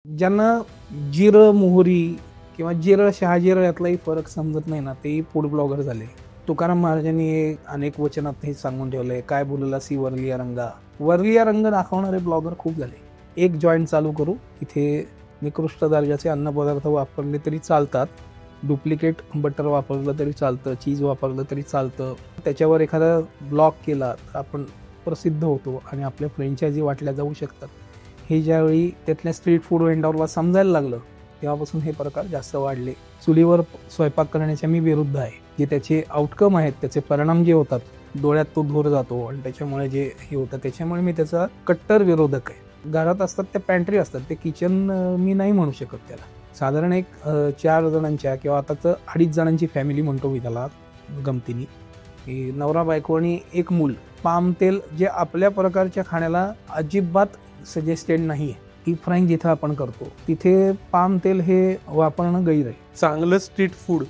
ज्यांना जिरं मोहरी किंवा जिरं शहाजिरं यातलाही फरक समजत नाही ना, तेही फूड ब्लॉगर झाले. तुकाराम महाराजांनी अनेक वचनात हे सांगून ठेवलंय, काय बोललासी वरलिया रंगा. वरलिया रंग दाखवणारे ब्लॉगर खूप झाले. एक जॉईंट चालू करू, इथे निकृष्ट दर्जाचे अन्नपदार्थ वापरले तरी चालतात, डुप्लिकेट बटर वापरलं तरी चालतं, चीज वापरलं तरी चालतं. त्याच्यावर एखादा ब्लॉग केला तर आपण प्रसिद्ध होतो आणि आपल्या फ्रँचायझी वाटल्या जाऊ शकतात. हे ज्यावेळी त्यातल्या स्ट्रीट फूड वेंडरला समजायला लागलं तेव्हापासून हे प्रकार जास्त वाढले. चुलीवर स्वयंपाक करण्याच्या मी विरुद्ध आहे. जे त्याचे आउटकम आहेत, त्याचे परिणाम जे होतात, डोळ्यात तो धूर जातो आणि त्याच्यामुळे जे हे होतं, त्याच्यामुळे मी त्याचा कट्टर विरोधक आहे. घरात असतात त्या पॅन्ट्री असतात, ते किचन मी नाही म्हणू शकत त्याला. साधारण एक 4 जणांच्या किंवा आताच 2.5 जणांची फॅमिली म्हणतो मी त्याला गमतीने, की नवरा बायको आणि एक मूल. पाम तेल जे आपल्या प्रकारच्या खाण्याला अजिबात सजेस्टेड नाही आहे. डीप फ्राईंग जिथं आपण करतो तिथे पाम तेल हे वापरणं गैर आहे. चांगलं स्ट्रीट फूड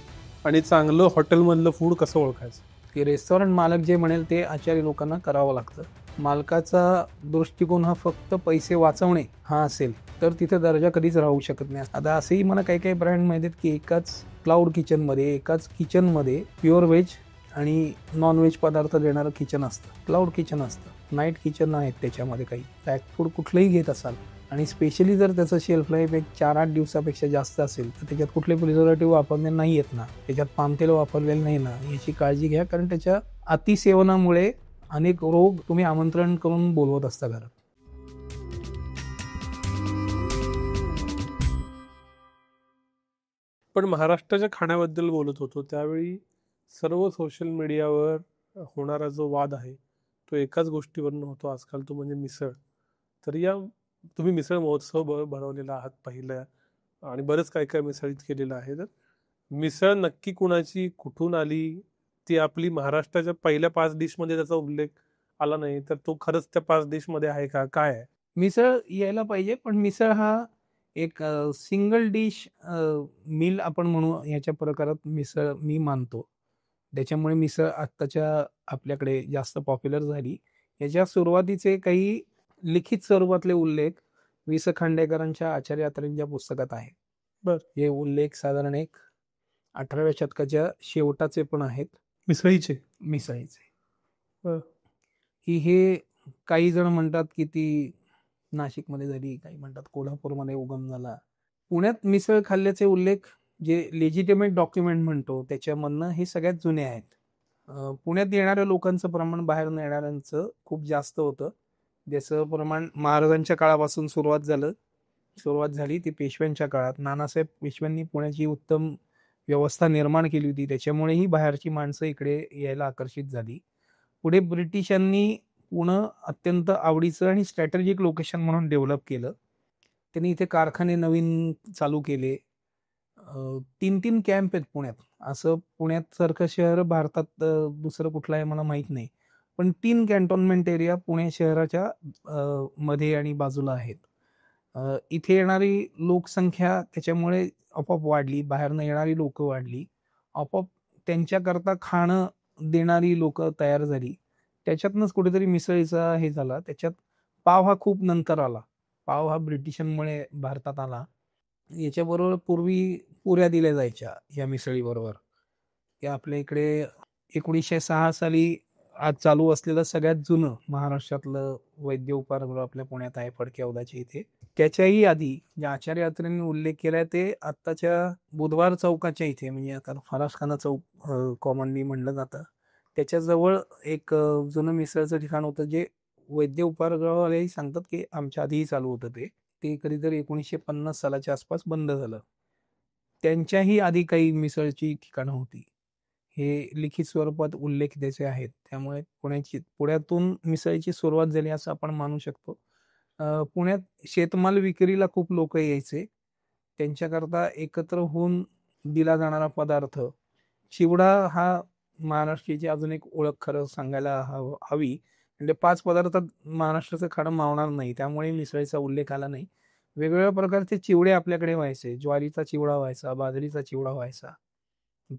आणि चांगलं हॉटेलमधलं फूड कसं ओळखायचं? की रेस्टॉरंट मालक जे म्हणेल ते आचारी लोकांना करावं लागतं. मालकाचा दृष्टिकोन हा फक्त पैसे वाचवणे हा असेल तर तिथे दर्जा कधीच राहू शकत नाही. आता असंही मला काही काही ब्रँड माहिती आहेत की एकाच क्लाउड किचनमध्ये, एकाच किचनमध्ये प्युअर व्हेज आणि नॉन व्हेज पदार्थ देणारं किचन असतं, क्लाउड किचन असतं. नाईट किचन आहेत त्याच्यामध्ये. काही पॅक फूड कुठलंही घेत असाल आणि स्पेशली जर त्याचं शेल्फ लाईफ एक 4-8 दिवसापेक्षा जास्त असेल तर त्याच्यात कुठले प्रिझर्वेटिव्ह वापरले नाही आहेत ना, त्याच्यात पाम तेल वापरलेलं नाही ना, याची काळजी घ्या. कारण त्याच्या अतिसेवनामुळे अनेक रोग तुम्ही आमंत्रण करून बोलवत असता घरात. पण महाराष्ट्राच्या खाण्याबद्दल बोलत होतो त्यावेळी सर्व सोशल मीडियावर होणारा जो वाद आहे तो एकाच गोष्टीवरून होतो आजकाल, तो म्हणजे मिसळ. तर या तुम्ही मिसळ महोत्सव भरवलेला आहात पहिला, आणि बरंच काय काय मिसळीत केलेलं आहे. तर मिसळ नक्की कुणाची, कुठून आली? ती आपली महाराष्ट्राच्या पहिल्या 5 डिशमध्ये त्याचा उल्लेख आला नाही, तर तो खरंच त्या 5 डिशमध्ये आहे का, काय आहे? मिसळ यायला पाहिजे, पण मिसळ हा एक सिंगल डिश मील आपण म्हणू याच्या प्रकारात मिसळ मी मानतो. त्याच्यामुळे मिसळ आत्ताच्या आपल्याकडे जास्त पॉप्युलर झाली. याच्या सुरुवातीचे काही लिखित स्वरूपातले उल्लेख वि स खांडेकरांच्या आचार्य यात्रेंच्या पुस्तकात आहे. बर, हे उल्लेख साधारण एक 18व्या शतकाच्या शेवटाचे पण आहेत मिसळीचे. मिसळीचे. बर. की हे काही जण म्हणतात की ती नाशिकमध्ये झाली, काही म्हणतात कोल्हापूरमध्ये उगम झाला. पुण्यात मिसळ खाल्ल्याचे उल्लेख जे लेजिटिमेट डॉक्युमेंट म्हणतो त्याच्यामधनं हे सगळ्यात जुने आहेत. पुण्यात येणाऱ्या लोकांचं प्रमाण बाहेर येणाऱ्यांचं खूप जास्त होतं. ज्याचं प्रमाण महाराजांच्या काळापासून सुरुवात झाली ती पेशव्यांच्या काळात. नानासाहेब पेशव्यांनी पुण्याची उत्तम व्यवस्था निर्माण केली होती, त्याच्यामुळेही बाहेरची माणसं इकडे यायला आकर्षित झाली. पुढे ब्रिटिशांनी पुणे अत्यंत आवडीचं आणि स्ट्रॅटेजिक लोकेशन म्हणून डेव्हलप केलं. त्यांनी इथे कारखाने नवीन चालू केले. 3-3 कॅम्प आहेत पुण्यात. असं पुण्यात सारखं शहर भारतात दुसरं कुठलं आहे मला माहीत नाही. पण 3 कॅन्टोन्मेंट एरिया पुणे शहराच्या मध्ये आणि बाजूला आहेत. इथे येणारी लोकसंख्या त्याच्यामुळे आपोआप वाढली, बाहेरनं येणारी लोकं वाढली, आपोआप त्यांच्याकरता खाणं देणारी लोकं तयार झाली. त्याच्यातनंच कुठेतरी मिसळीचा हे झाला. त्याच्यात पाव हा खूप नंतर आला. पाव हा ब्रिटिशांमुळे भारतात आला. याच्याबरोबर पूर्वी पुऱ्या दिल्या जायच्या या मिसळीबरोबर. की आपल्या इकडे 1906 साली आज चालू असलेलं सगळ्यात जुनं महाराष्ट्रातलं वैद्य उपाहारगृह आपल्या पुण्यात आहे, फडके हौदाच्या इथे. त्याच्याही आधी ज्या आचार्य यात्रेने उल्लेख केलाय ते आत्ताच्या बुधवार चौकाच्या इथे, म्हणजे आता फरासखाना चौक कॉमनली म्हणलं जातं, त्याच्याजवळ एक जुनं मिसळचं ठिकाण होतं जे वैद्य उपाहारगृहवालेही सांगतात की आमच्या आधीही चालू होतं. ते कधीतरी 1950 सालाच्या आसपास बंद झालं. त्यांच्याही आधी काही मिसळची ठिकाणं होती. हे लिखित स्वरूपात उल्लेख त्याचे आहेत. त्यामुळे पुण्यातून मिसळीची सुरुवात झाली असं आपण मानू शकतो. पुण्यात शेतमाल विक्रीला खूप लोक यायचे. त्यांच्याकरता एकत्र होऊन दिला जाणारा पदार्थ चिवडा हा महाराष्ट्राची अजून एक ओळख खरं सांगायला हवी. म्हणजे 5 पदार्थात महाराष्ट्राचं खाणं मावणार नाही, त्यामुळे मिसळीचा उल्लेख आला नाही. वेगवेगळ्या प्रकारचे चिवडे आपल्याकडे व्हायचे. ज्वारीचा चिवडा व्हायचा, बाजरीचा चिवडा व्हायचा.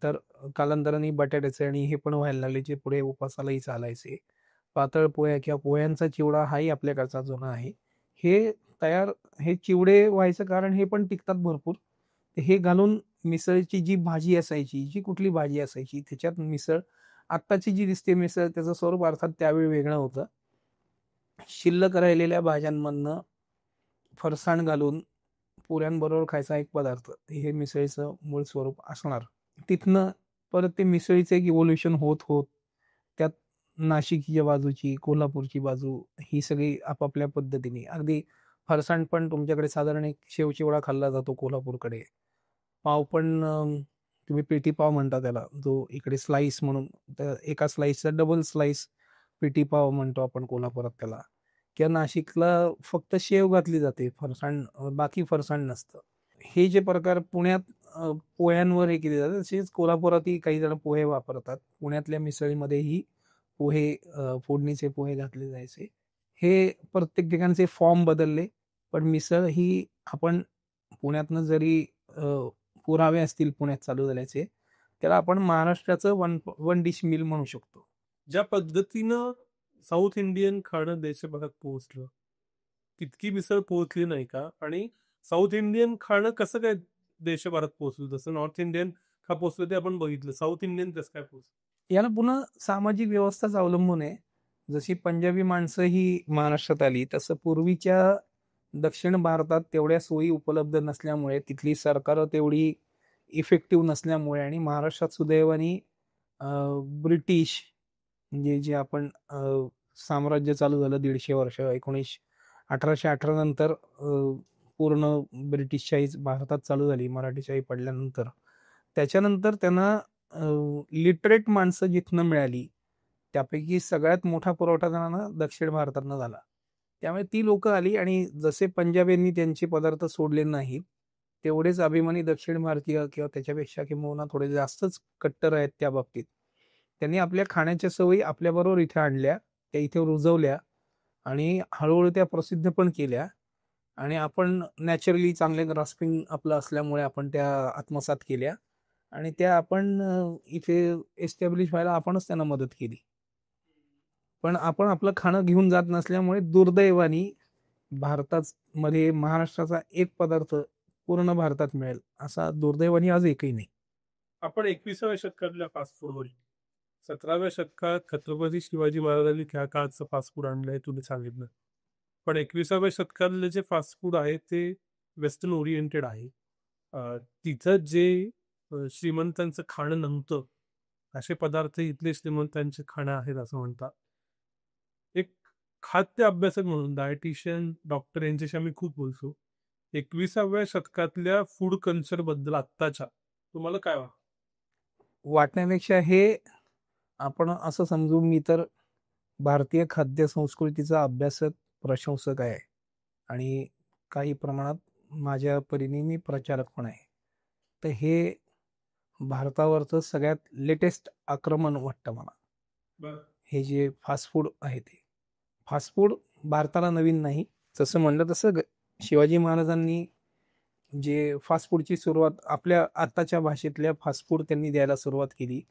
तर कालांतराने बटाट्याचे आणि हे पण व्हायला लागले, जे पुढे उपासालाही चालायचे. पातळ पोह्या किंवा पोह्यांचा चिवडा हाही आपल्याकडचा जुना आहे. हे तयार हे चिवडे व्हायचं कारण हे पण टिकतात भरपूर. हे घालून मिसळची जी भाजी असायची, जी कुठली भाजी असायची त्याच्यात मिसळ आत्ताची जी दिसते मिसळ त्याचं स्वरूप अर्थात त्यावेळी वेगळं होतं. शिल्लक राहिलेल्या भाज्यांमधनं फरसाण घालून पुऱ्यांबरोबर खायचा एक पदार्थ. हे मिसळीचं मूळ स्वरूप असणार. तिथनं परत ते मिसळीचं एक इव्होल्युशन होत, होत त्यात नाशिकच्या बाजूची, कोल्हापूरची बाजू ही सगळी आपापल्या पद्धतीने अगदी फरसाण पण तुमच्याकडे साधारण एक शेवचिवडा खाल्ला जातो कोल्हापूरकडे. पाव पण तुम्ही पेटी पाव म्हणता त्याला, जो इकडे स्लाईस म्हणून त्या एका स्लाईसचा डबल स्लाईस पेटी पाव म्हणतो आपण कोल्हापुरात त्याला. किंवा नाशिकला फक्त शेव घातली जाते, फरसाण बाकी फरसाण नसतं. हे जे प्रकार पुण्यात पोह्यांवर हे केले जातात, तसेच कोल्हापुरातही काही जण पोहे वापरतात. पुण्यातल्या मिसळीमध्येही पोहे फोडणीचे पोहे घातले जायचे. हे प्रत्येक ठिकाणचे फॉर्म बदलले, पण मिसळ ही आपण पुण्यातनं जरी पुरावे असतील पुण्यात चालू झाल्याचे, त्याला आपण महाराष्ट्राचं वन डिश मिल म्हणू शकतो. ज्या पद्धतीनं साऊथ इंडियन खाणं देशभरात पोहोचलं तितकी मिसळ पोहोचली नाही का? आणि साऊथ इंडियन खाणं कसं काय देशभरात पोहोचलं? जसं नॉर्थ इंडियन का पोहोचलं ते आपण बघितलं, साऊथ इंडियन कसं काय पोहोचलं? याला पुन्हा सामाजिक व्यवस्थाच अवलंबून आहे. जशी पंजाबी माणसं ही महाराष्ट्रात आली, तसं पूर्वीच्या दक्षिण भारतात तेवढ्या सोयी उपलब्ध नसल्यामुळे, तिथली सरकारं तेवढी इफेक्टिव्ह नसल्यामुळे आणि महाराष्ट्रात सुदैवाने ब्रिटिश म्हणजे जे आपण साम्राज्य चालू झालं 150 वर्ष 1818 नंतर पूर्ण ब्रिटिशशाही भारतात चालू झाली मराठीशाही पडल्यानंतर. त्याच्यानंतर त्यांना लिटरेट माणसं जिथनं मिळाली त्यापैकी सगळ्यात मोठा पुरवठा त्यांना दक्षिण भारतातनं झाला. त्यामुळे ती लोकं आली आणि जसे पंजाबींनी त्यांचे पदार्थ सोडले नाहीत, तेवढेच अभिमानी दक्षिण भारतीय किंवा त्याच्यापेक्षा किंबहुना थोडे जास्तच कट्टर आहेत त्या बाबतीत. त्यांनी आपल्या खाण्याच्या सवयी आपल्याबरोबर इथे आणल्या, त्या इथे रुजवल्या आणि हळूहळू त्या प्रसिद्ध पण केल्या आणि आपण नॅचरली चांगले ग्रास्पिंग आपलं असल्यामुळे आपण त्या आत्मसात केल्या आणि त्या आपण इथे एस्टॅब्लिश व्हायला आपणच त्यांना मदत केली. पण आपण आपलं खाणं घेऊन जात नसल्यामुळे दुर्दैवाने भारतामध्ये महाराष्ट्राचा एक पदार्थ पूर्ण भारतात मिळेल असा दुर्दैवाने आज एकही नाही. आपण 21व्या शतकातल्या फास्ट फूडवर 17व्या शतकात छत्रपती शिवाजी महाराजांनी त्या काळचं फास्ट फूड आणलंय तुम्ही सांगितलं. पण 21व्या शतकातले जे फास्ट फूड आहे ते वेस्टर्न ओरिएंटेड आहे. तिथं जे श्रीमंतांचं खाणं नव्हतं असे पदार्थ इथले श्रीमंतांचे खाणं आहेत असं म्हणतात. एक खाद्य अभ्यासक म्हणून डायटिशियन डॉक्टर यांच्याशी आम्ही खूप बोलतो. 21व्या शतकातल्या फूड कल्चर बद्दल आत्ताच्या तुम्हाला काय वाटतं? वाटण्यापेक्षा हे आपण असं समजू, मी तर भारतीय खाद्य संस्कृतीचा अभ्यासक प्रशंसक आहे आणि काही प्रमाणात माझ्या परीने मी प्रचारक पण आहे. तर हे भारतावरचं सगळ्यात लेटेस्ट आक्रमण वाटतं मला. हे जे फास्ट फूड आहे ते फास्ट फूड भारताला नवीन नाही. जसं म्हणलं तसं शिवाजी महाराजांनी जे फास्ट फूडची सुरुवात आपल्या आत्ताच्या भाषेतल्या फास्ट फूड त्यांनी द्यायला सुरुवात केली.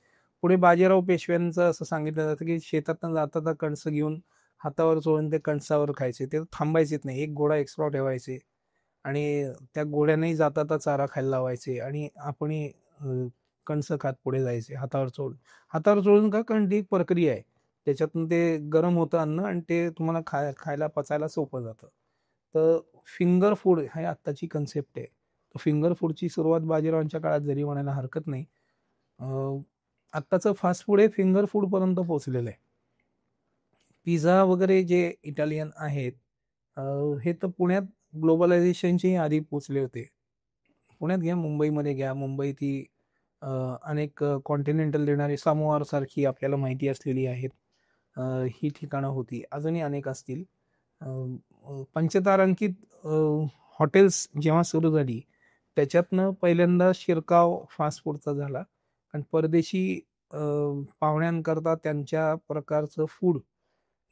पुढे बाजीराव पेशव्यांचं असं सांगितलं जातं की शेतातनं जाता कणसं घेऊन हातावर चोळून ते कणसावर खायचे, ते थांबायचेच नाही, एक घोडा एक्स्ट्रा ठेवायचे आणि त्या घोड्यानेही जाता चारा खायला लावायचे आणि आपण कणसं खात पुढे जायचे हातावर चोळून का, कारण ती एक प्रक्रिया आहे, त्याच्यातून ते गरम होतं अन्न आणि ते तुम्हाला खायला पचायला सोपं जातं. तर फिंगर फूड ही आत्ताची कन्सेप्ट आहे. फिंगर फूडची सुरुवात बाजीरावांच्या काळात जरी म्हणायला हरकत नाही. आत्ताचं फास्ट फूड हे फिंगर फूडपर्यंत पोहोचलेलं आहे. पिझ्झा वगैरे जे इटालियन आहेत हे तर पुण्यात ग्लोबलायझेशनची आधी पोचले होते. पुण्यात घ्या, मुंबईमध्ये घ्या, मुंबईत ही अनेक कॉन्टिनेंटल देणारी सामोआरसारखी आपल्याला माहिती असलेली आहेत ही ठिकाणं होती, अजूनही अनेक असतील. पंचतारांकित हॉटेल्स जेव्हा सुरू झाली त्याच्यातनं पहिल्यांदा शिरकाव फास्ट फूडचा झाला आणि परदेशी पाहुण्यांकरता त्यांच्या प्रकारचं फूड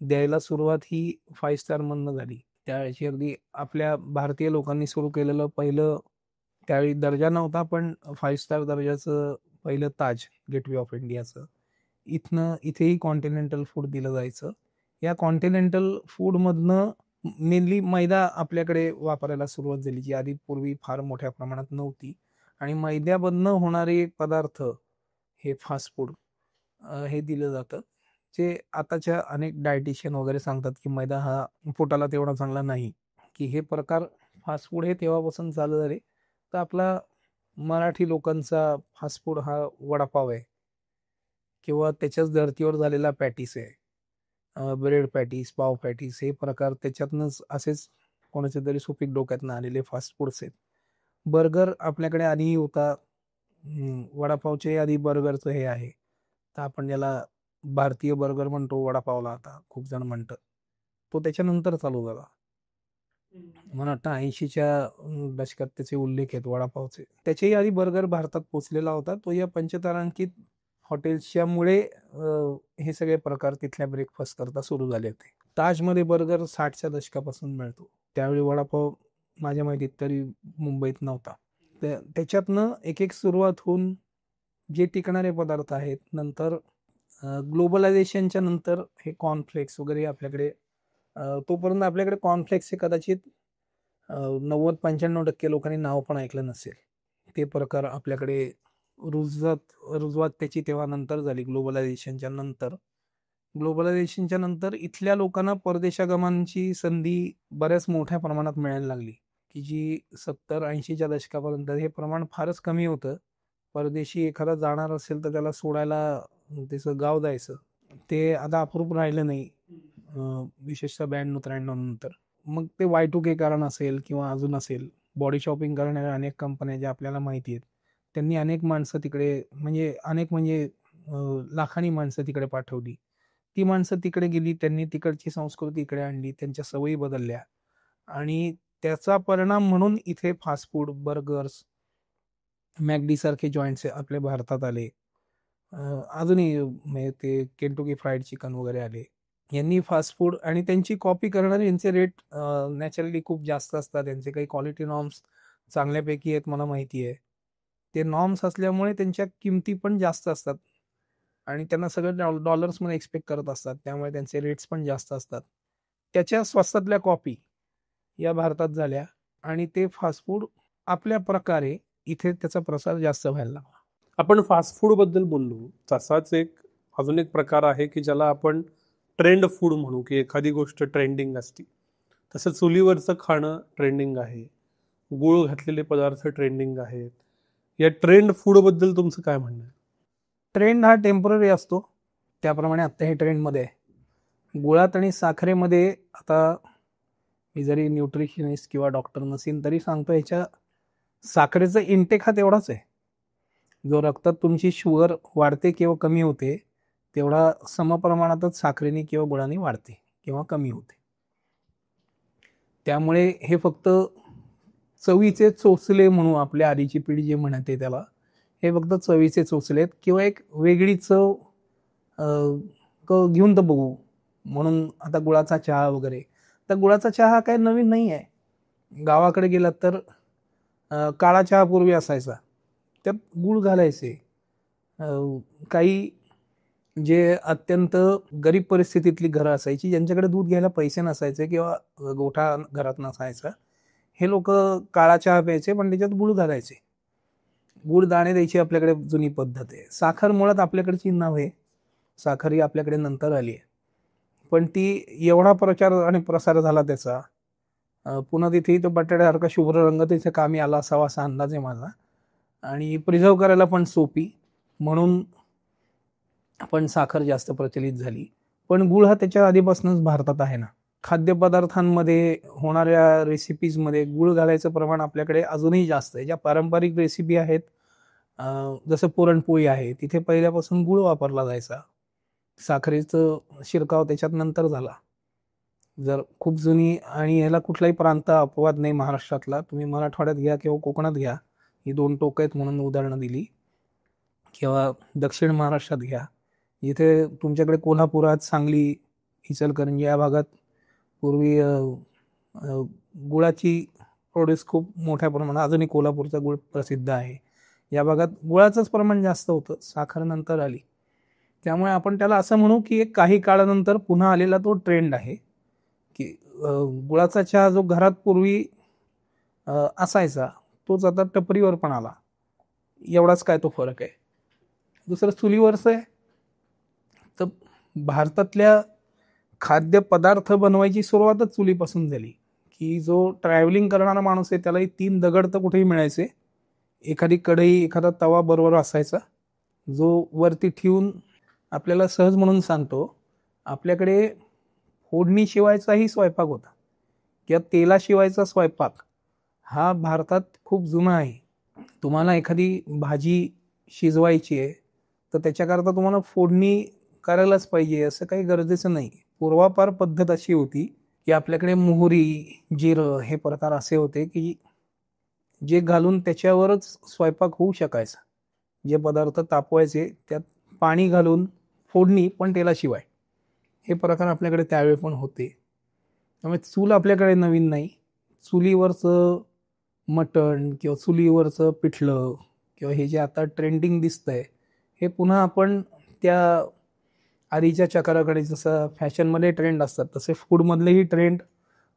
द्यायला सुरुवात ही 5 स्टारमधनं झाली. त्यावेळी अगदी आपल्या भारतीय लोकांनी सुरू केलेलं पहिलं, त्यावेळी दर्जा नव्हता पण 5 स्टार दर्जाचं पहिलं ताज गेटवे ऑफ इंडियाचं इथेही कॉन्टिनेंटल फूड दिलं जायचं. या कॉन्टिनेंटल फूडमधनं मेनली मैदा आपल्याकडे वापरायला सुरुवात झाली, जी आधी पूर्वी फार मोठ्या प्रमाणात नव्हती. आणि मैद्यामधनं होणारे पदार्थ हे फास्ट फूड हे दिलं जातं. जे आताच्या अनेक डायटिशियन वगैरे सांगतात, की मैदा हा पोटाला तेवढा चांगला नाही, की हे प्रकार फास्ट फूड हे तेव्हापासून चालू झाले. तर आपला मराठी लोकांचा फास्ट फूड हा वडापाव आहे किंवा त्याच्याच धर्तीवर झालेला पॅटीस आहे. ब्रेड पॅटीस, पाव पॅटीस हे प्रकार त्याच्यातनंच असेच कोणाच्या तरी सुपीक डोक्यातनं आलेले फास्ट फूड्स आहेत. बर्गर आपल्याकडे आधीही होता. वडापावच्या आधी बर्गरचं हे आहे. तर आपण ज्याला भारतीय बर्गर म्हणतो वडापावला, आता खूप जण म्हणतात. तो त्याच्यानंतर चालू झाला. मला वाटतं 80च्या दशकात त्याचे उल्लेख आहेत वडापावचे. त्याच्याही आधी बर्गर भारतात पोचलेला होता. तो या पंचतारांकित हॉटेल्सच्यामुळे हे सगळे प्रकार तिथल्या ब्रेकफास्ट करता सुरू झाले होते. ताजमध्ये बर्गर 60च्या दशकापासून मिळतो. त्यावेळी वडापाव माझ्या माहितीत तरी मुंबईत नव्हता. त्याच्यातनं एक एक सुरुवात होऊन जे टिकणारे पदार्थ आहेत, नंतर ग्लोबलायझेशनच्या नंतर हे कॉर्नफ्लेक्स वगैरे आपल्याकडे, तोपर्यंत आपल्याकडे कॉर्नफ्लेक्सचे कदाचित 90-95% लोकांनी नाव पण ऐकलं नसेल. ते प्रकार आपल्याकडे रुजवात त्याची तेव्हा नंतर झाली. ग्लोबलायझेशनच्या नंतर इथल्या लोकांना परदेशागमनाची संधी बऱ्याच मोठ्या प्रमाणात मिळायला लागली, की जी 70-80च्या दशकापर्यंत हे प्रमाण फारच कमी होतं. परदेशी एखादा जाणार असेल तर त्याला सोडायला त्याचं गाव जायचं. ते आता अप्रूप राहिलं नाही, विशेषतः 92-93 नंतर. मग ते Y2K कारण असेल किंवा अजून असेल, बॉडी शॉपिंग करणाऱ्या अनेक कंपन्या ज्या आपल्याला माहिती आहेत, त्यांनी अनेक माणसं तिकडे म्हणजे लाखांनी माणसं तिकडे पाठवली. ती माणसं तिकडे गेली, त्यांनी तिकडची संस्कृती इकडे आणली, त्यांच्या सवयी बदलल्या आणि त्याचा परिणाम म्हणून इथे फास्ट फूड, बर्गर्स, मॅकडी सारखे जॉईंट्स आपल्या भारतात आले. अजूनही म्हणजे ते केंटुकी फ्राईड चिकन वगैरे आले. यांनी फास्ट फूड आणि त्यांची कॉपी करणारे यांचे रेट नॅचरली खूप जास्त असतात. त्यांचे काही क्वालिटी नॉर्म्स चांगल्यापैकी आहेत, मला माहिती आहे. ते नॉर्म्स असल्यामुळे त्यांच्या किमती पण जास्त असतात आणि त्यांना सगळं डॉलर्समध्ये एक्सपेक्ट करत असतात, त्यामुळे त्यांचे रेट्स पण जास्त असतात. त्याच्या स्वस्तातल्या कॉपी या भारतात झाल्या आणि ते फास्ट फूड आपल्या प्रकारे इथे त्याचा प्रसार जास्त व्हायला लागला. आपण फास्ट फूड बद्दल बोललो, तसाच अजून एक प्रकार आहे की ज्याला आपण ट्रेंड फूड म्हणू, की एखादी गोष्ट ट्रेंडिंग असते. तसं चुलीवरचं खाणं ट्रेंडिंग आहे, गूळ घातलेले पदार्थ ट्रेंडिंग आहेत. या ट्रेंड फूड बद्दल तुमचं काय म्हणणं आहे? ट्रेंड हा टेम्पररी असतो, त्याप्रमाणे आत्ता हे ट्रेंडमध्ये आहे. गुळात आणि साखरेमध्ये आता मी जरी न्यूट्रिशनिस्ट किंवा डॉक्टर नसेल तरी सांगतो, ह्याच्या साखरेचा इंटेक हा तेवढाच आहे. जो रक्तात तुमची शुगर वाढते किंवा कमी होते, तेवढा समप्रमाणातच साखरेने किंवा गुळाने वाढते किंवा कमी होते. त्यामुळे हे फक्त चवीचे चोचले म्हणू, आपल्या आधीची पिढी जे म्हणते त्याला, हे फक्त चवीचे चोचले आहेत किंवा एक वेगळी चव घेऊन तर बघू म्हणून. आता गुळाचा चहा वगैरे, तर गुळाचा चहा हा काय नवीन नाही आहे. गावाकडे गेलात तर काळा चहा पूर्वी असायचा, त्यात गूळ घालायचे. काही जे अत्यंत गरीब परिस्थितीतली घरं असायची, ज्यांच्याकडे दूध घ्यायला पैसे नसायचे किंवा गोठा घरात नसायचा, हे लोक काळा चहा प्यायचे, पण त्याच्यात गूळ घालायचे. गूळ दाणे द्यायची आपल्याकडे जुनी पद्धत आहे. साखर मुळात आपल्याकडची नव्हे, साखर ही आपल्याकडे नंतर आली आहे. पण ती एवढा प्रचार आणि प्रसार झाला त्याचा, पुन्हा तिथे तो बटाट्यासारखा शुभ्र रंग तिथे कामी आला असावा असा अंदाज आहे माझा. आणि प्रिझर्व करायला पण सोपी, म्हणून पण साखर जास्त प्रचलित झाली. पण गूळ हा त्याच्या आधीपासूनच भारतात आहे ना. खाद्यपदार्थांमध्ये होणाऱ्या रेसिपीजमध्ये गूळ घालायचं प्रमाण आपल्याकडे अजूनही जास्त आहे. ज्या पारंपरिक रेसिपी आहेत, जसं पुरणपोळी आहे, तिथे पहिल्यापासून गूळ वापरला जायचा. साखरेचं शिरकाव त्याच्यात नंतर झाला. जर खूप जुनी, आणि याला कुठलाही प्रांत अपवाद नाही महाराष्ट्रातला, तुम्ही मराठवाड्यात घ्या किंवा कोकणात घ्या, ही दोन टोकं आहेत म्हणून उदाहरणं दिली, किंवा दक्षिण महाराष्ट्रात घ्या, इथे तुमच्याकडे कोल्हापुरात, सांगली, इचलकरंजी या भागात पूर्वी गुळाची प्रोड्यूस खूप मोठ्या प्रमाणात, अजूनही कोल्हापूरचा गुळ प्रसिद्ध आहे. या भागात गुळाचंच प्रमाण जास्त होतं, साखर नंतर आली. त्यामुळे आपण त्याला असं म्हणू की एक काही काळानंतर पुन्हा आलेला तो ट्रेंड आहे, की गुळाचा चहा जो घरात पूर्वी असायचा तोच आता टपरीवर पण आला, एवढाच काय तो फरक आहे. दुसरं चुलीवरचं आहे. तर भारतातल्या खाद्यपदार्थ बनवायची सुरुवातच चुलीपासून झाली, की जो ट्रॅव्हलिंग करणारा माणूस आहे त्यालाही 3 दगड तर कुठेही मिळायचे, एखादी कढई एखादा तवा बरोबर असायचा, जो वरती ठेवून आपल्याला सहज म्हणून सांगतो, आपल्याकडे फोडणीशिवायचाही स्वयंपाक होता किंवा तेलाशिवायचा स्वयंपाक हा भारतात खूप जुना आहे. तुम्हाला एखादी भाजी शिजवायची आहे तर त्याच्याकरता तुम्हाला फोडणी करायलाच पाहिजे असं काही गरजेचं नाही. पूर्वापार पद्धत अशी होती की आपल्याकडे मोहरी, जिरं हे प्रकार असे होते की जे घालून त्याच्यावरच स्वयंपाक होऊ शकायचा. जे पदार्थ तापवायचे त्यात पाणी घालून फोडणी पण तेलाशिवाय, हे प्रकार आपल्याकडे त्यावेळी पण होते. त्यामुळे चूल आपल्याकडे नवीन नाही. चुलीवरचं मटण किंवा चुलीवरचं पिठलं किंवा हे जे आता ट्रेंडिंग दिसतंय हे पुन्हा आपण त्या आधीच्या चक्राकडे, जसं फॅशनमध्ये ट्रेंड असतात तसे फूडमधलेही ट्रेंड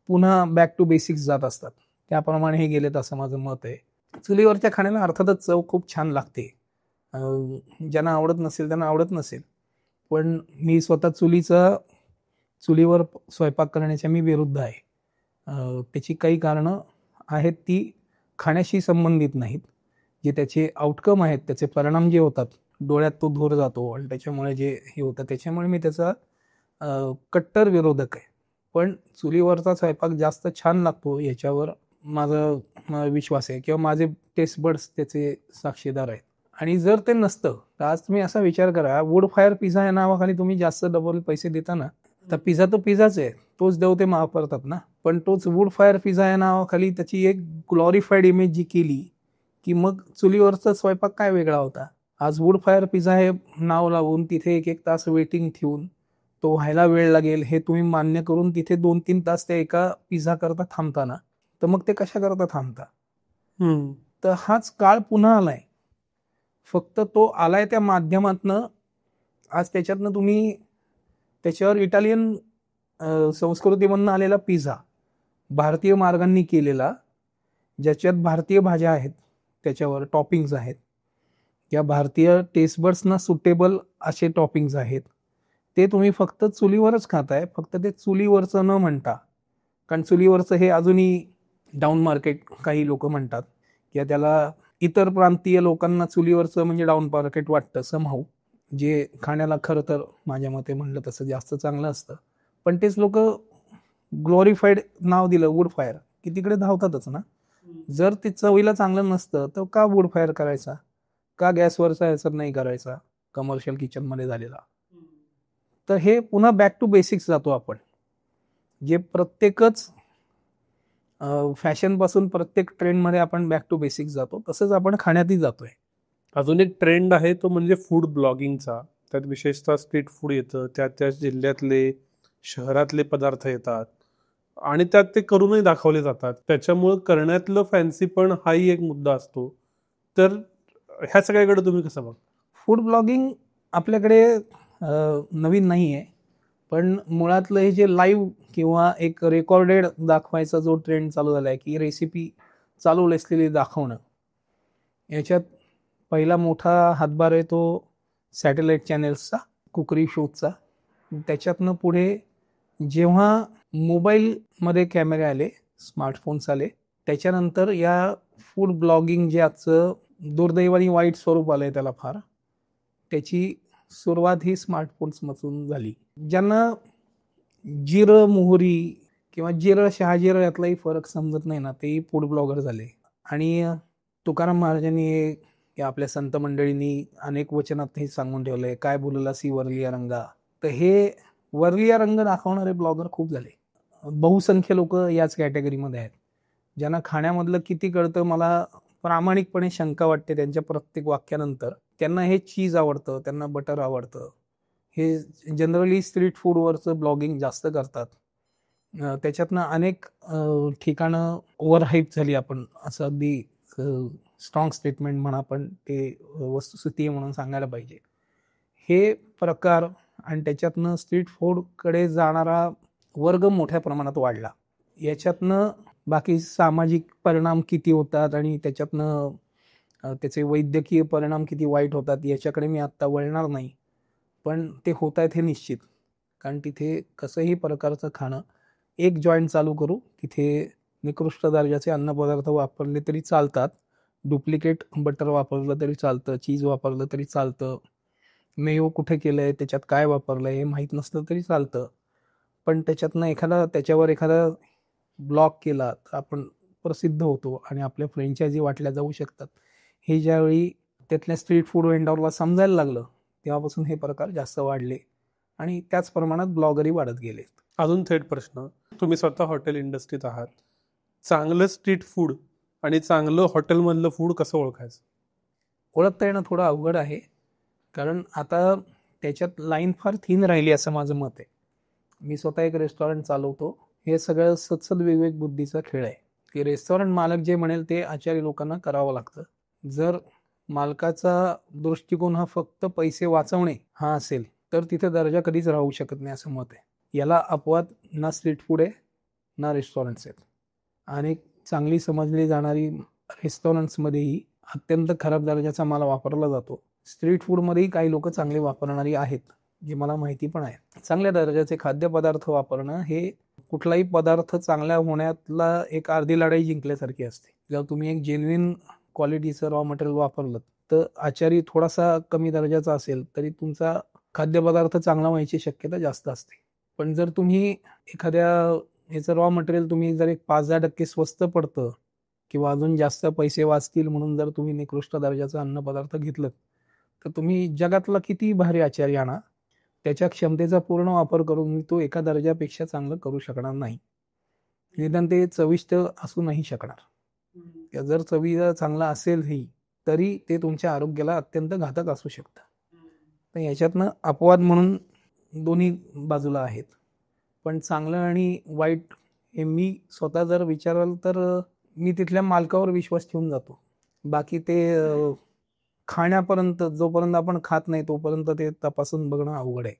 पुन्हा बॅक टू बेसिक्स जात असतात, त्याप्रमाणे हे गेलेत असं माझं मत आहे. चुलीवरच्या खाण्याला अर्थातच चव खूप छान लागते. ज्यांना आवडत नसेल त्यांना आवडत नसेल, पण मी स्वतः चुलीवर स्वयंपाक करण्याच्या मी विरुद्ध आहे. त्याची काही कारणं आहेत, ती खाण्याशी संबंधित नाहीत. जे त्याचे आउटकम आहेत, त्याचे परिणाम जे होतात, डोळ्यात तो धूर जातो आणि त्याच्यामुळे जे हे होतं, त्याच्यामुळे मी त्याचा कट्टर विरोधक आहे. पण चुलीवरचा स्वयंपाक जास्त छान लागतो याच्यावर माझा विश्वास आहे, किंवा माझे टेस्ट बड्स त्याचे साक्षीदार आहेत. आणि जर ते नसतं तर आज तुम्ही असा विचार करा, वूड फायर पिझ्झा या नावाखाली तुम्ही जास्त डबल पैसे देता ना, तर पिझ्झा तो पिझ्झाच आहे, तोच देव ते वापरतात ना. पण तोच वूड फायर पिझ्झा या नावाखाली त्याची एक ग्लोरिफाईड इमेज जी केली, की मग चुलीवरचा स्वयंपाक काय वेगळा होता. आज वूड फायर पिझ्झा हे नाव लावून तिथे 1-1 तास वेटिंग ठेवून तो व्हायला वेळ लागेल हे तुम्ही मान्य करून तिथे 2-3 तास त्या एका पिझ्झा करता थांबता ना, तर मग ते कशा करता थांबता. तर हाच काळ पुन्हा आलाय, फक्त तो आलाय त्या माध्यमातनं. आज त्याच्यातनं तुम्ही त्याच्यावर इटालियन संस्कृतीमधनं आलेला पिझ्झा, भारतीय मार्गांनी केलेला, ज्याच्यात भारतीय भाज्या आहेत, त्याच्यावर टॉपिंग्ज आहेत, या भारतीय टेस्टबड्सना सुटेबल असे टॉपिंग्ज आहेत, ते तुम्ही फक्त चुलीवरच खाताय. फक्त ते चुलीवरचं न म्हणता, कारण चुलीवरचं हे अजूनही डाऊन मार्केट काही लोक म्हणतात, किंवा त्याला इतर प्रांतीय लोकांना चुलीवरचं म्हणजे डाऊन मार्केट वाटतं समहाऊ, जे खाण्याला खरं तर माझ्या मते म्हणलं तसं जास्त चांगलं असतं. पण तेच लोक ग्लोरिफाईड नाव दिलं वूड फायर की तिकडे धावतातच ना. जर ते चवीला चांगलं नसतं तर का वूड फायर करायचा, का गॅसवरचा याचा नाही करायचा कमर्शियल किचनमध्ये झालेला. तर हे पुन्हा बॅक टू बेसिक्स जातो आपण, जे प्रत्येकच फॅशनपासून प्रत्येक ट्रेंडमध्ये आपण बॅक टू बेसिक्स जातो, तसंच आपण खाण्यातही जातोय. अजून एक ट्रेंड आहे तो म्हणजे फूड ब्लॉगिंगचा. त्यात विशेषतः स्ट्रीट फूड येतं, त्या जिल्ह्यातले शहरातले पदार्थ येतात आणि त्यात ते करूनही दाखवले जातात. त्याच्यामुळं करण्यातलं फॅन्सी पण हाही एक मुद्दा असतो. तर ह्या सगळ्याकडे तुम्ही कसं बघता. फूड ब्लॉगिंग आपल्याकडे नवीन नाही आहे, पण मुळातलं हे जे लाईव्ह किंवा एक रेकॉर्डेड दाखवायचा जो ट्रेंड चालू झाला आहे, की रेसिपी चालू असलेली दाखवणं, याच्यात पहिला मोठा हातभार आहे तो सॅटेलाईट चॅनेल्सचा, कुकरी शोजचा. त्याच्यातनं पुढे जेव्हा मोबाईलमध्ये कॅमेरे आले, स्मार्टफोन्स आले, त्याच्यानंतर या फूड ब्लॉगिंग जे आजचं दुर्दैवानी वाईट स्वरूप आलं आहे त्याला फार, त्याची सुरुवात ही स्मार्टफोन्समधून झाली. ज्यांना जिरं मोहरी किंवा जिरं शहाजिरं यातलाही फरक समजत नाही ना, तेही फूड ब्लॉगर झाले. आणि तुकाराम महाराजांनी या आपल्या संत मंडळींनी अनेक वचनात हे सांगून ठेवलंय, काय बोलला सी वरलिया रंगा. तर हे वरलिया रंग दाखवणारे ब्लॉगर खूप झाले. बहुसंख्य लोक याच कॅटेगरीमध्ये आहेत. ज्यांना खाण्यामधलं किती कळतं मला प्रामाणिकपणे शंका वाटते त्यांच्या प्रत्येक वाक्यानंतर. त्यांना हे चीज आवडतं, त्यांना बटर आवडतं, हे जनरली स्ट्रीट फूडवरचं ब्लॉगिंग जास्त करतात. त्याच्यातनं अनेक ठिकाणं ओव्हरहाईप झाली, आपण असं अगदी स्ट्रॉंग स्टेटमेंट म्हणा, पण ते वस्तुस्थिती म्हणून सांगायला पाहिजे. हे प्रकार आणि त्याच्यातनं स्ट्रीट फूडकडे जाणारा वर्ग मोठ्या प्रमाणात वाढला. याच्यातनं बाकी सामाजिक परिणाम किती होतात आणि त्याच्यातनं त्याचे वैद्यकीय परिणाम किती वाईट होतात याच्याकडे मी आत्ता वळणार नाही, पण ते होत आहेत हे निश्चित. कारण तिथे कसंही प्रकारचं खाणं, एक जॉईंट चालू करू तिथे निकृष्ट दर्जाचे अन्नपदार्थ वापरले तरी चालतात, डुप्लिकेट बटर वापरलं तरी चालतं, चीज वापरलं तरी चालतं, मेयो कुठे केलं आहे, त्याच्यात काय वापरलं आहे हे माहीत नसलं तरी चालतं. पण त्याच्यातनं त्याच्यावर एखादा ब्लॉक केला तर आपण प्रसिद्ध होतो आणि आपल्या फ्रँचायझी वाटल्या जाऊ शकतात. हे ज्यावेळी त्यातल्या स्ट्रीट फूड वेंडरला समजायला लागलं तेव्हापासून हे प्रकार जास्त वाढले आणि त्याच प्रमाणात ब्लॉगरही वाढत गेले. अजून थेट प्रश्न, तुम्ही स्वतः हॉटेल इंडस्ट्रीत आहात, चांगलं स्ट्रीट फूड आणि चांगलं हॉटेलमधलं फूड कसं ओळखायचं? ओळखता येणं थोडं अवघड आहे, कारण आता त्याच्यात लाईन फार थिन राहिली असं माझं मत आहे. मी स्वतः एक रेस्टॉरंट चालवतो. हे सगळं सत्सद विवेक बुद्धीचा खेळ आहे की रेस्टॉरंट मालक जे म्हणेल ते आचारी लोकांना करावं लागतं. जर मालकाचा दृष्टिकोन हा फक्त पैसे वाचवणे हा असेल तर तिथे दर्जा कधीच राहू शकत नाही असं मत आहे. याला अपवाद ना स्ट्रीट फूड आहे ना रेस्टॉरंट्स आहेत. आणि चांगली समजली जाणारी रेस्टॉरंट्समध्येही अत्यंत खराब दर्जाचा माल वापरला जातो. स्ट्रीट फूडमध्येही काही लोक चांगले वापरणारी आहेत, जे मला माहिती पण आहे. चांगल्या दर्जाचे खाद्यपदार्थ वापरणं हे कुठलाही पदार्थ चांगला होण्यातला एक अर्धी लढाई जिंकल्यासारखी असते. जर तुम्ही एक जेन्युइन क्वालिटीचं रॉ मटेरियल वापरलं तर आचारी थोडासा कमी दर्जाचा असेल तरी तुमचा खाद्यपदार्थ चांगला व्हायची शक्यता जास्त असते. पण जर तुम्ही एखाद्या याचं रॉ मटेरियल तुम्ही जर एक 5-10% स्वस्त पडतं किंवा अजून जास्त पैसे वाचतील म्हणून जर तुम्ही निकृष्ट दर्जाचा अन्नपदार्थ घेतलं तर तुम्ही जगातला किती भारी आचारी आणा, त्याच्या क्षमतेचा पूर्ण वापर करून तो एका दर्जापेक्षा चांगलं करू शकणार नाही. निदान ते चविष्ट असू नाही शकणार. जर चवीला चांगला असेलही तरी ते तुमच्या आरोग्याला अत्यंत घातक असू शकतं. तर याच्यातनं अपवाद म्हणून दोन्ही बाजूला आहेत. पण चांगलं आणि वाईट हे मी स्वतः जर विचाराल तर मी तिथल्या मालकावर विश्वास ठेवून जातो. बाकी ते खाण्यापर्यंत, जोपर्यंत आपण खात नाही तोपर्यंत ते तपासून बघणं अवघड आहे.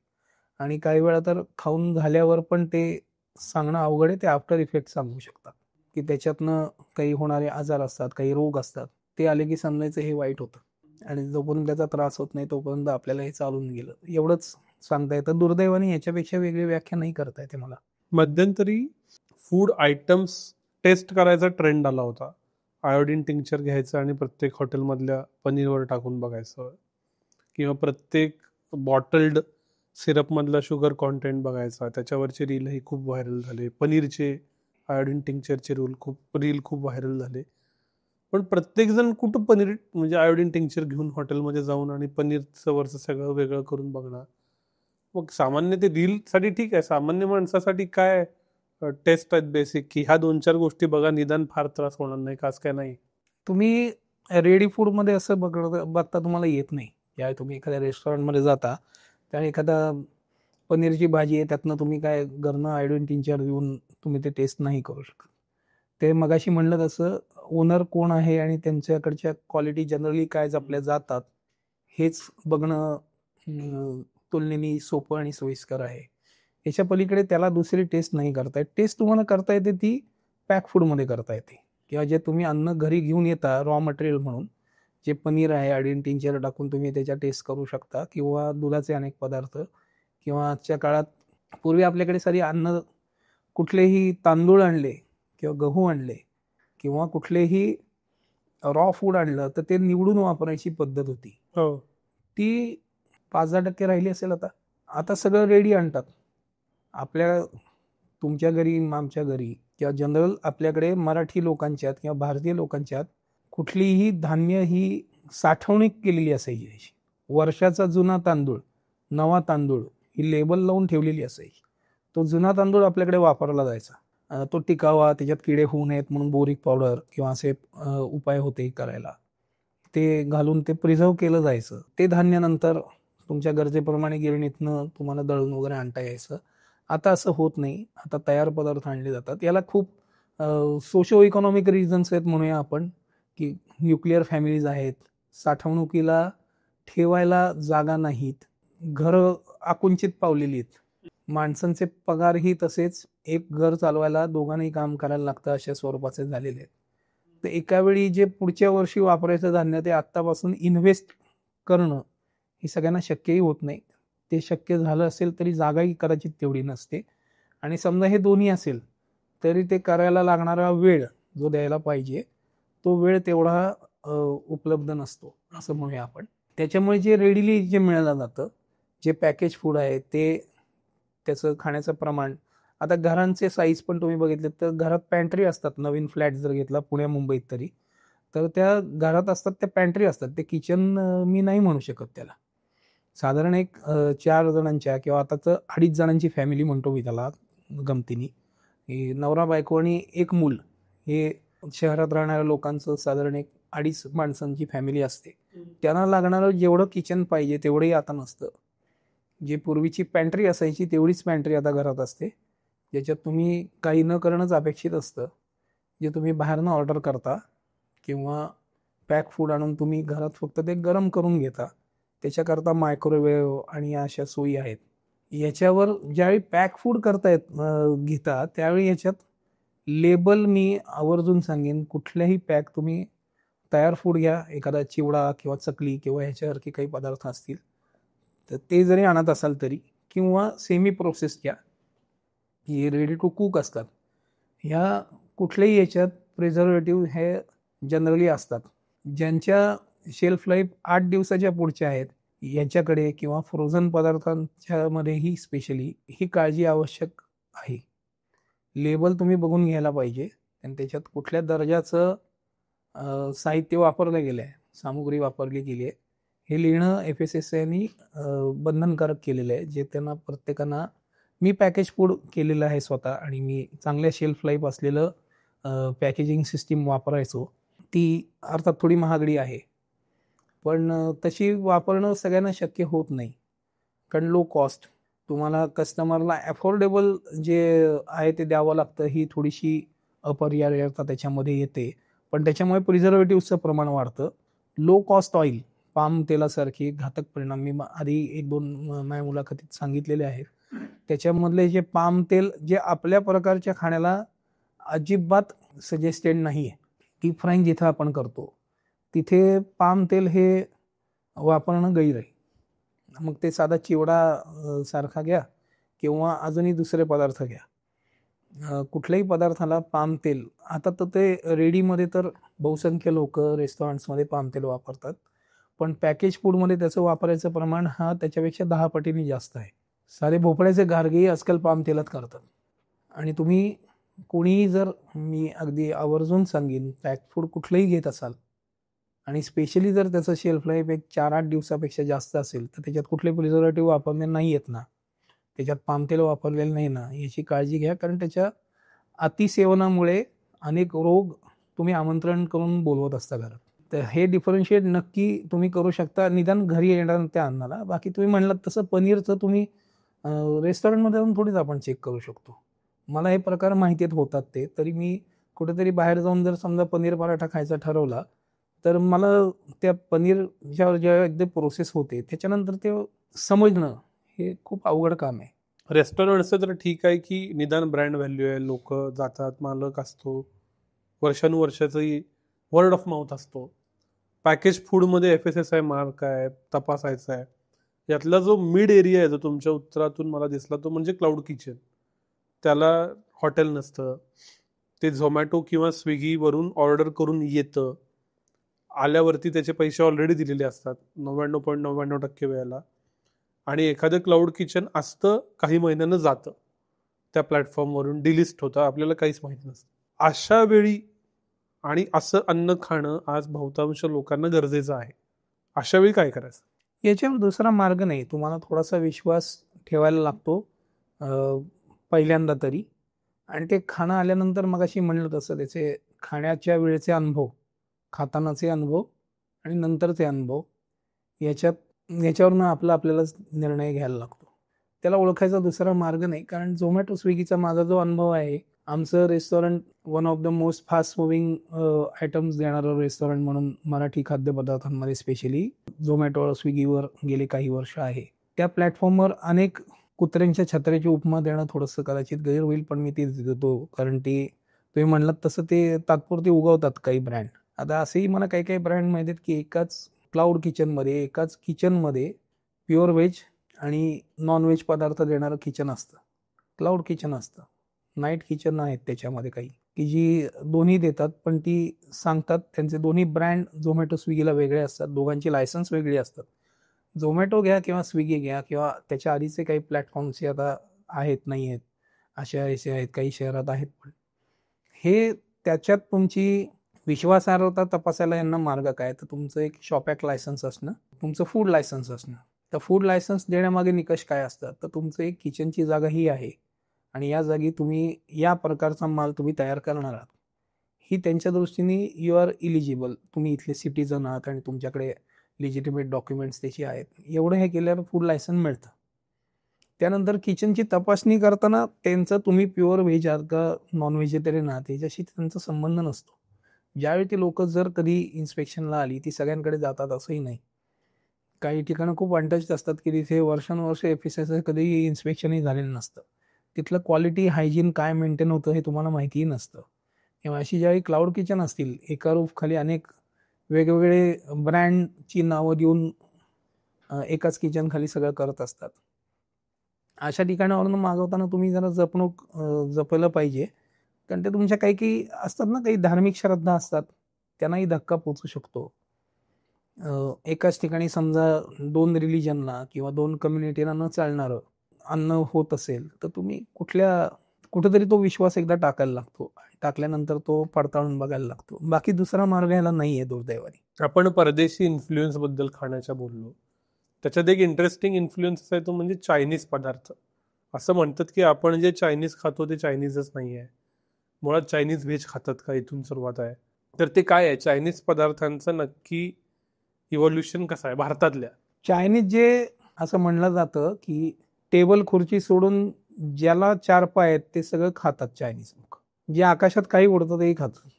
आणि काही वेळा तर खाऊन झाल्यावर पण ते सांगणं अवघड आहे. ते आफ्टर इफेक्ट सांगू शकतात की त्याच्यातनं काही होणारे आजार असतात, काही रोग असतात. ते आले की समजायचं हे वाईट होतं आणि जोपर्यंत त्याचा त्रास होत नाही तोपर्यंत आपल्याला हे चालून गेलं, एवढंच सांगता येतं. दुर्दैवाने याच्यापेक्षा वेगळी व्याख्या नाही करता येते मला. मध्यंतरी फूड आयटम्स टेस्ट करायचा ट्रेंड आला होता. आयोडीन टिंक्चर घ्यायचं आणि प्रत्येक हॉटेलमधल्या पनीरवर टाकून बघायचं, किंवा प्रत्येक बॉटल्ड सिरपमधला शुगर कॉन्टेंट बघायचा. त्याच्यावरचे रीलही खूप व्हायरल झाले. पनीरचे आयोडीन टिंक्चरचे रील खूप व्हायरल झाले. पण प्रत्येकजण कुठं पनीर म्हणजे आयोडीन टिंक्चर घेऊन हॉटेलमध्ये जाऊन आणि पनीरचं वरचं सगळं वेगळं करून बघणार. मग सामान्य ते रीलसाठी ठीक आहे, सामान्य माणसासाठी काय टेस्ट आहेत बेसिक की ह्या 2-4 गोष्टी बघा, निदान फार त्रास होणार नाही, कास काय नाही? तुम्ही रेडी फूडमध्ये असं बघता तुम्हाला येत नाही. या तुम्ही एखाद्या रेस्टॉरंटमध्ये जाता त्या एखादा पनीरची भाजी आहे, त्यातनं तुम्ही काय घरनं आयोडीन टिंक्चर देऊन तुम्ही ते टेस्ट नाही करू शकत. ते मगाशी म्हणलं तसं ओनर कोण आहे आणि त्यांच्याकडच्या क्वालिटी जनरली काय जपल्या जातात हेच बघणं तुलनेने सोपं आणि सोयीस्कर आहे. याच्या पलीकडे त्याला दुसरी टेस्ट नाही करता येत. टेस्ट तुम्हाला करता येते ती पॅक फूडमध्ये करता येते, किंवा जे तुम्ही अन्न घरी घेऊन येता रॉ मटेरियल म्हणून, जे पनीर आहे आयोडीन टिंक्चर टाकून तुम्ही त्याच्या टेस्ट करू शकता, किंवा दुधाचे अनेक पदार्थ, किंवा आजच्या काळात पूर्वी आपल्याकडे सारी अन्न कुठलेही तांदूळ आणले किंवा गहू आणले किंवा कुठलेही रॉ फूड आणलं तर ते निवडून वापरायची पद्धत होती. ती 5-10% राहिली असेल. आता सगळं रेडी आणतात. तुमच्या घरी, आमच्या घरी किंवा जनरल आपल्याकडे मराठी लोकांच्यात किंवा भारतीय लोकांच्यात कुठलीही धान्य ही साठवणूक केलेली असायची. वर्षाचा जुना तांदूळ, नवा तांदूळ ही लेबल लावून ठेवलेली असायची. तो जुना तांदूळ आपल्याकडे वापरला जायचा. तो टिकावा, त्याच्यात किडे होऊ नयेत म्हणून बोरिक पावडर किंवा असे उपाय होते करायला. ते घालून ते प्रिझर्व केलं जायचं. ते धान्य नंतर तुमच्या गरजेप्रमाणे गिरणीतनं तुम्हाला दळून वगैरे आणता यायचं. आता असं होत नाही. आता तयार पदार्थ आणले जातात. याला खूप सोशो इकॉनॉमिक रिझन्स आहेत म्हणूया आपण, की न्यूक्लिअर फॅमिलीज आहेत, साठवणुकीला ठेवायला जागा नाहीत, घरं आकुंचित पावलेली आहेत. माणसांचे पगारही तसेच, एक घर चालवायला दोघांनाही काम करायला लागतं अशा स्वरूपाचे झालेले आहेत. तर एका वेळी जे पुढच्या वर्षी वापरायचं धान्य ते आत्तापासून इन्व्हेस्ट करणं हे सगळ्यांना शक्यही होत नाही. ते शक्य झालं असेल तरी जागाही कदाचित तेवढी नसते, आणि समजा हे दोन्ही असेल तरी ते करायला लागणारा वेळ जो द्यायला पाहिजे तो वेळ तेवढा उपलब्ध नसतो असं म्हणूया आपण. त्याच्यामुळे जे रेडिली जे मिळालं जातं, जे पॅकेज फूड आहे ते, त्याचं खाण्याचं प्रमाण, आता घरांचे साईज पण तुम्ही बघितले तर घरात पॅन्ट्री असतात. नवीन फ्लॅट जर घेतला पुण्या मुंबईत तरी, तर त्या घरात असतात, त्या पॅन्ट्री असतात. ते किचन मी नाही म्हणू शकत त्याला. साधारण एक 4 जणांच्या किंवा आता तर 2.5 जणांची फॅमिली म्हणतो मी त्याला गमतीने, नवरा बायको आणि एक मूल, हे शहरात राहणाऱ्या लोकांचं साधारण एक 2.5 माणसांची फॅमिली असते. त्यांना लागणारं जेवढं किचन पाहिजे तेवढंही आता नसतं. जी पूर्वीची पॅन्ट्री असायची तेवढीच पॅन्ट्री आता घरात असते, ज्याच्यात तुम्ही काही न करणंच अपेक्षित असतं. जे तुम्ही बाहेरनं ऑर्डर करता किंवा पॅक फूड आणून तुम्ही घरात फक्त ते गरम करून घेता. त्याच्याकरता मायक्रोवेव्ह आणि अशा सोयी आहेत. याच्यावर ज्यावेळी पॅक फूड घेता त्यावेळी याच्यात लेबल मी आवर्जून सांगेन, कुठल्याही पॅक तुम्ही तयार फूड घ्या, एखादा चिवडा किंवा चकली किंवा ह्याच्यासारखे काही पदार्थ असतील तर ते जरी आणत असाल तरी, किंवा सेमी प्रोसेस घ्या, हे रेडी टू कुक असतात. ह्या कुठल्याही याच्यात प्रिझर्वेटिव्ह हे जनरली असतात. ज्यांच्या शेल्फ लाईफ 8 दिवसाच्या पुढच्या आहेत याच्याकडे, किंवा फ्रोझन पदार्थांच्या मध्येही स्पेशली ही काळजी आवश्यक आहे. लेबल तुम्ही बघून घ्यायला पाहिजे, आणि त्याच्यात कुठल्या दर्जाचं साहित्य वापरलं गेलं आहे, सामुग्री वापरली गेली आहे, हे लिहिणं FSSAIनी बंधनकारक केलेलं आहे. जे त्यांना प्रत्येकांना, मी पॅकेज फूड केलेलं आहे स्वतः, आणि मी चांगल्या शेल्फ लाईफ असलेलं पॅकेजिंग सिस्टीम वापरायचो. ती अर्थात थोडी महागडी आहे, पण तशी वापरणं सगळ्यांना शक्य होत नाही, कारण लो कॉस्ट, तुम्हाला कस्टमरला अफोर्डेबल जे आहे ते द्यावं लागतं. ही थोडीशी अपरिहार्यता त्याच्यामध्ये येते, पण त्याच्यामुळे प्रिझर्वेटिव्हचं प्रमाण वाढतं. लो कॉस्ट ऑइल, पाम तेलासारखे घातक परिणाम मी आधी 1-2 माझ्या मुलाखतीत सांगितलेले आहेत. त्याच्यामधले जे पाम तेल जे आपल्या प्रकारच्या खाण्याला अजिबात सजेस्टेड नाही आहे. डीप फ्राईंग जिथं आपण करतो तिथे पाम तेल हे वापरणं गैर आहे. मग ते साधा चिवडा सारखा घ्या किंवा अजूनही दुसरे पदार्थ घ्या, कुठल्याही पदार्थाला पाम तेल, आता तर ते रेडीमध्ये तर बहुसंख्य लोक रेस्टॉरंट्समध्ये पाम तेल वापरतात, पण पॅकेज फूडमध्ये त्याचं वापरायचं प्रमाण हा त्याच्यापेक्षा 10 पटीने जास्त आहे. सारे भोपळ्याचे गारगेही आजकाल पाम तेलात करतात. आणि तुम्ही कोणीही जर, मी अगदी आवर्जून सांगेन, पॅक फूड कुठलंही घेत असाल आणि स्पेशली जर त्याचं शेल्फ लाईफ एक 4-8 दिवसापेक्षा जास्त असेल तर त्याच्यात कुठले प्रिझर्वेटिव्ह वापरले नाही आहेत ना, त्याच्यात पाम तेल वापरलेलं नाही ना, याची काळजी घ्या. कारण त्याच्या अतिसेवनामुळे अनेक रोग तुम्ही आमंत्रण करून बोलवत असता घरात. तर हे डिफरन्शिएट नक्की तुम्ही करू शकता, निदान घरी येणार त्या अन्नाला. बाकी तुम्ही म्हणलात तसं पनीरचं तुम्ही रेस्टॉरंटमध्ये जाऊन थोडीच आपण चेक करू शकतो. मला हे प्रकार माहितीत होतात ते, तरी मी कुठेतरी बाहेर जाऊन जर समजा पनीर पराठा खायचा ठरवला तर मला त्या पनीरच्या ज्या एकदा प्रोसेस होते त्याच्यानंतर ते समजणं हे खूप अवघड काम आहे. रेस्टॉरंटचं तर ठीक आहे की निदान ब्रँड व्हॅल्यू आहे, लोक जातात, मालक असतो, वर्षानुवर्षाचाही वर्ड ऑफ माउथ असतो. पॅकेज फूडमध्ये FSSAI मार्क आहे, तपासायचा आहे. यातला जो मिड एरिया आहे जो तुमच्या उत्तरातून मला दिसला तो म्हणजे क्लाउड किचन. त्याला हॉटेल नसतं, ते झोमॅटो किंवा स्विगीवरून ऑर्डर करून येतं, आल्यावरती त्याचे पैसे ऑलरेडी दिलेले असतात 99.99% वेळेला, आणि एखादं क्लाउड किचन असतं, काही महिन्यानं जातं त्या प्लॅटफॉर्मवरून, डिलिस्ट होतं, आपल्याला काहीच माहीत नसतं. अशा वेळी आणि असं अन्न खाणं आज बहुतांश लोकांना गरजेचं आहे. अशा वेळी काय करायचं? याच्यावर दुसरा मार्ग नाही, तुम्हाला थोडासा विश्वास ठेवायला लागतो पहिल्यांदा तरी. आणि ते खाणं आल्यानंतर मगाशी म्हणलं तसं त्याचे खाण्याच्या वेळेचे अनुभव, खातानाचे अनुभव आणि नंतरचे अनुभव, याच्यावरनं आपल्याला निर्णय घ्यायला लागतो. त्याला ओळखायचा दुसरा मार्ग नाही. कारण झोमॅटो स्विगीचा माझा जो अनुभव आहे, आमचं restaurant one of the most fast moving items देणारं रेस्टॉरंट म्हणून मराठी खाद्यपदार्थांमध्ये स्पेशली झोमॅटो स्विगीवर गेले काही वर्ष आहे. त्या प्लॅटफॉर्मवर अनेक कुत्र्यांच्या छत्र्याची उपमा देणं थोडंसं कदाचित गैर होईल, पण मी ती देतो, कारण ती तुम्ही म्हणलात तसं ते तात्पुरती उगवतात काही ब्रँड. आता असेही मला काही काही ब्रँड माहिती आहेत की एकाच क्लाउड किचनमध्ये, एकाच किचनमध्ये प्युअर व्हेज आणि नॉन व्हेज पदार्थ देणारं किचन असतं, क्लाउड किचन असतं. नाईट किचन आहेत त्याच्यामध्ये काही, की जी दोन्ही देतात, पण ती सांगतात त्यांचे दोन्ही ब्रँड झोमॅटो स्विगीला वेगळे असतात, दोघांची लायसन्स वेगळी असतात. झोमॅटो घ्या किंवा स्विगी घ्या किंवा त्याच्या आधीचे काही प्लॅटफॉर्म्स आता आहेत, नाही आहेत, असे आहेत, काही शहरात आहेत, पण हे त्याच्यात तुमची विश्वासार्हता तपासायला यांना मार्ग काय, तर तुमचं एक शॉपॅक लायसन्स असणं, तुमचं फूड लायसन्स असणं. तर फूड लायसन्स देण्यामागे निकष काय असतात, तर तुमचं एक किचनची जागा ही आहे आणि या जागी तुम्ही या प्रकारचा माल तुम्ही तयार करणार आहात, ही त्यांच्या दृष्टीने यू आर इलिजिबल, तुम्ही इथले सिटीजन आहात आणि तुमच्याकडे लिजिटिमेट डॉक्युमेंट्स त्याची आहेत, एवढं हे केल्यावर फूड लायसन्स मिळतं. त्यानंतर किचनची तपासणी करताना त्यांचं तुम्ही प्युअर व्हेज आहात का नॉन व्हेजिटेरियन आहात याच्याशी त्यांचा संबंध नसतो. ज्यावेळी ती लोक जर कधी इन्स्पेक्शनला आली, ती सगळ्यांकडे जातात असंही नाही. काही ठिकाणं खूप अनटच्ड असतात की तिथे वर्षानुवर्ष FSSAI कधीही इन्स्पेक्शनही झालेलं नसतं. तिथलं क्वालिटी हायजीन काय मेंटेन होतं हे तुम्हाला माहितीही नसतं. तेव्हा अशी ज्यावेळी क्लाउड किचन असतील, एका रूफखाली अनेक वेगवेगळे ब्रँडची नावं देऊन एकाच किचन खाली सगळं करत असतात, अशा ठिकाणावरून मागवताना तुम्ही जरा जपलं पाहिजे, कारण ते तुमच्या काही काही असतात ना, काही धार्मिक श्रद्धा असतात, त्यांनाही धक्का पोचू शकतो. एकाच ठिकाणी समजा 2 रिलिजनला किंवा 2 कम्युनिटीला न चालणारं अन्न होत असेल, तर तुम्ही कुठेतरी तो विश्वास एकदा टाकायला लागतो, टाकल्यानंतर तो पडताळून बघायला लागतो. बाकी दुसरा मार्ग ह्याला नाहीये दुर्दैवाने. आपण परदेशी इन्फ्लुएन्स बद्दल खाण्याच्या बोललो, त्याच्यात एक इंटरेस्टिंग इन्फ्लुएन्स आहे, तो म्हणजे चायनीज पदार्थ. असं म्हणतात की आपण जे चायनीज खातो ते चायनीजच नाही आहे, मुळात चायनीज व्हेज खातात का, इथून सुरुवात आहे. तर ते काय आहे चायनीज पदार्थांचं नक्की इव्होल्युशन कसं आहे भारतातल्या? चायनीज जे असं म्हणलं जातं की टेबल खुर्ची सोडून ज्याला 4 पाय आहेत ते सगळं खातात चायनीज लोक, जे आकाशात काही उडतं तेही खातात,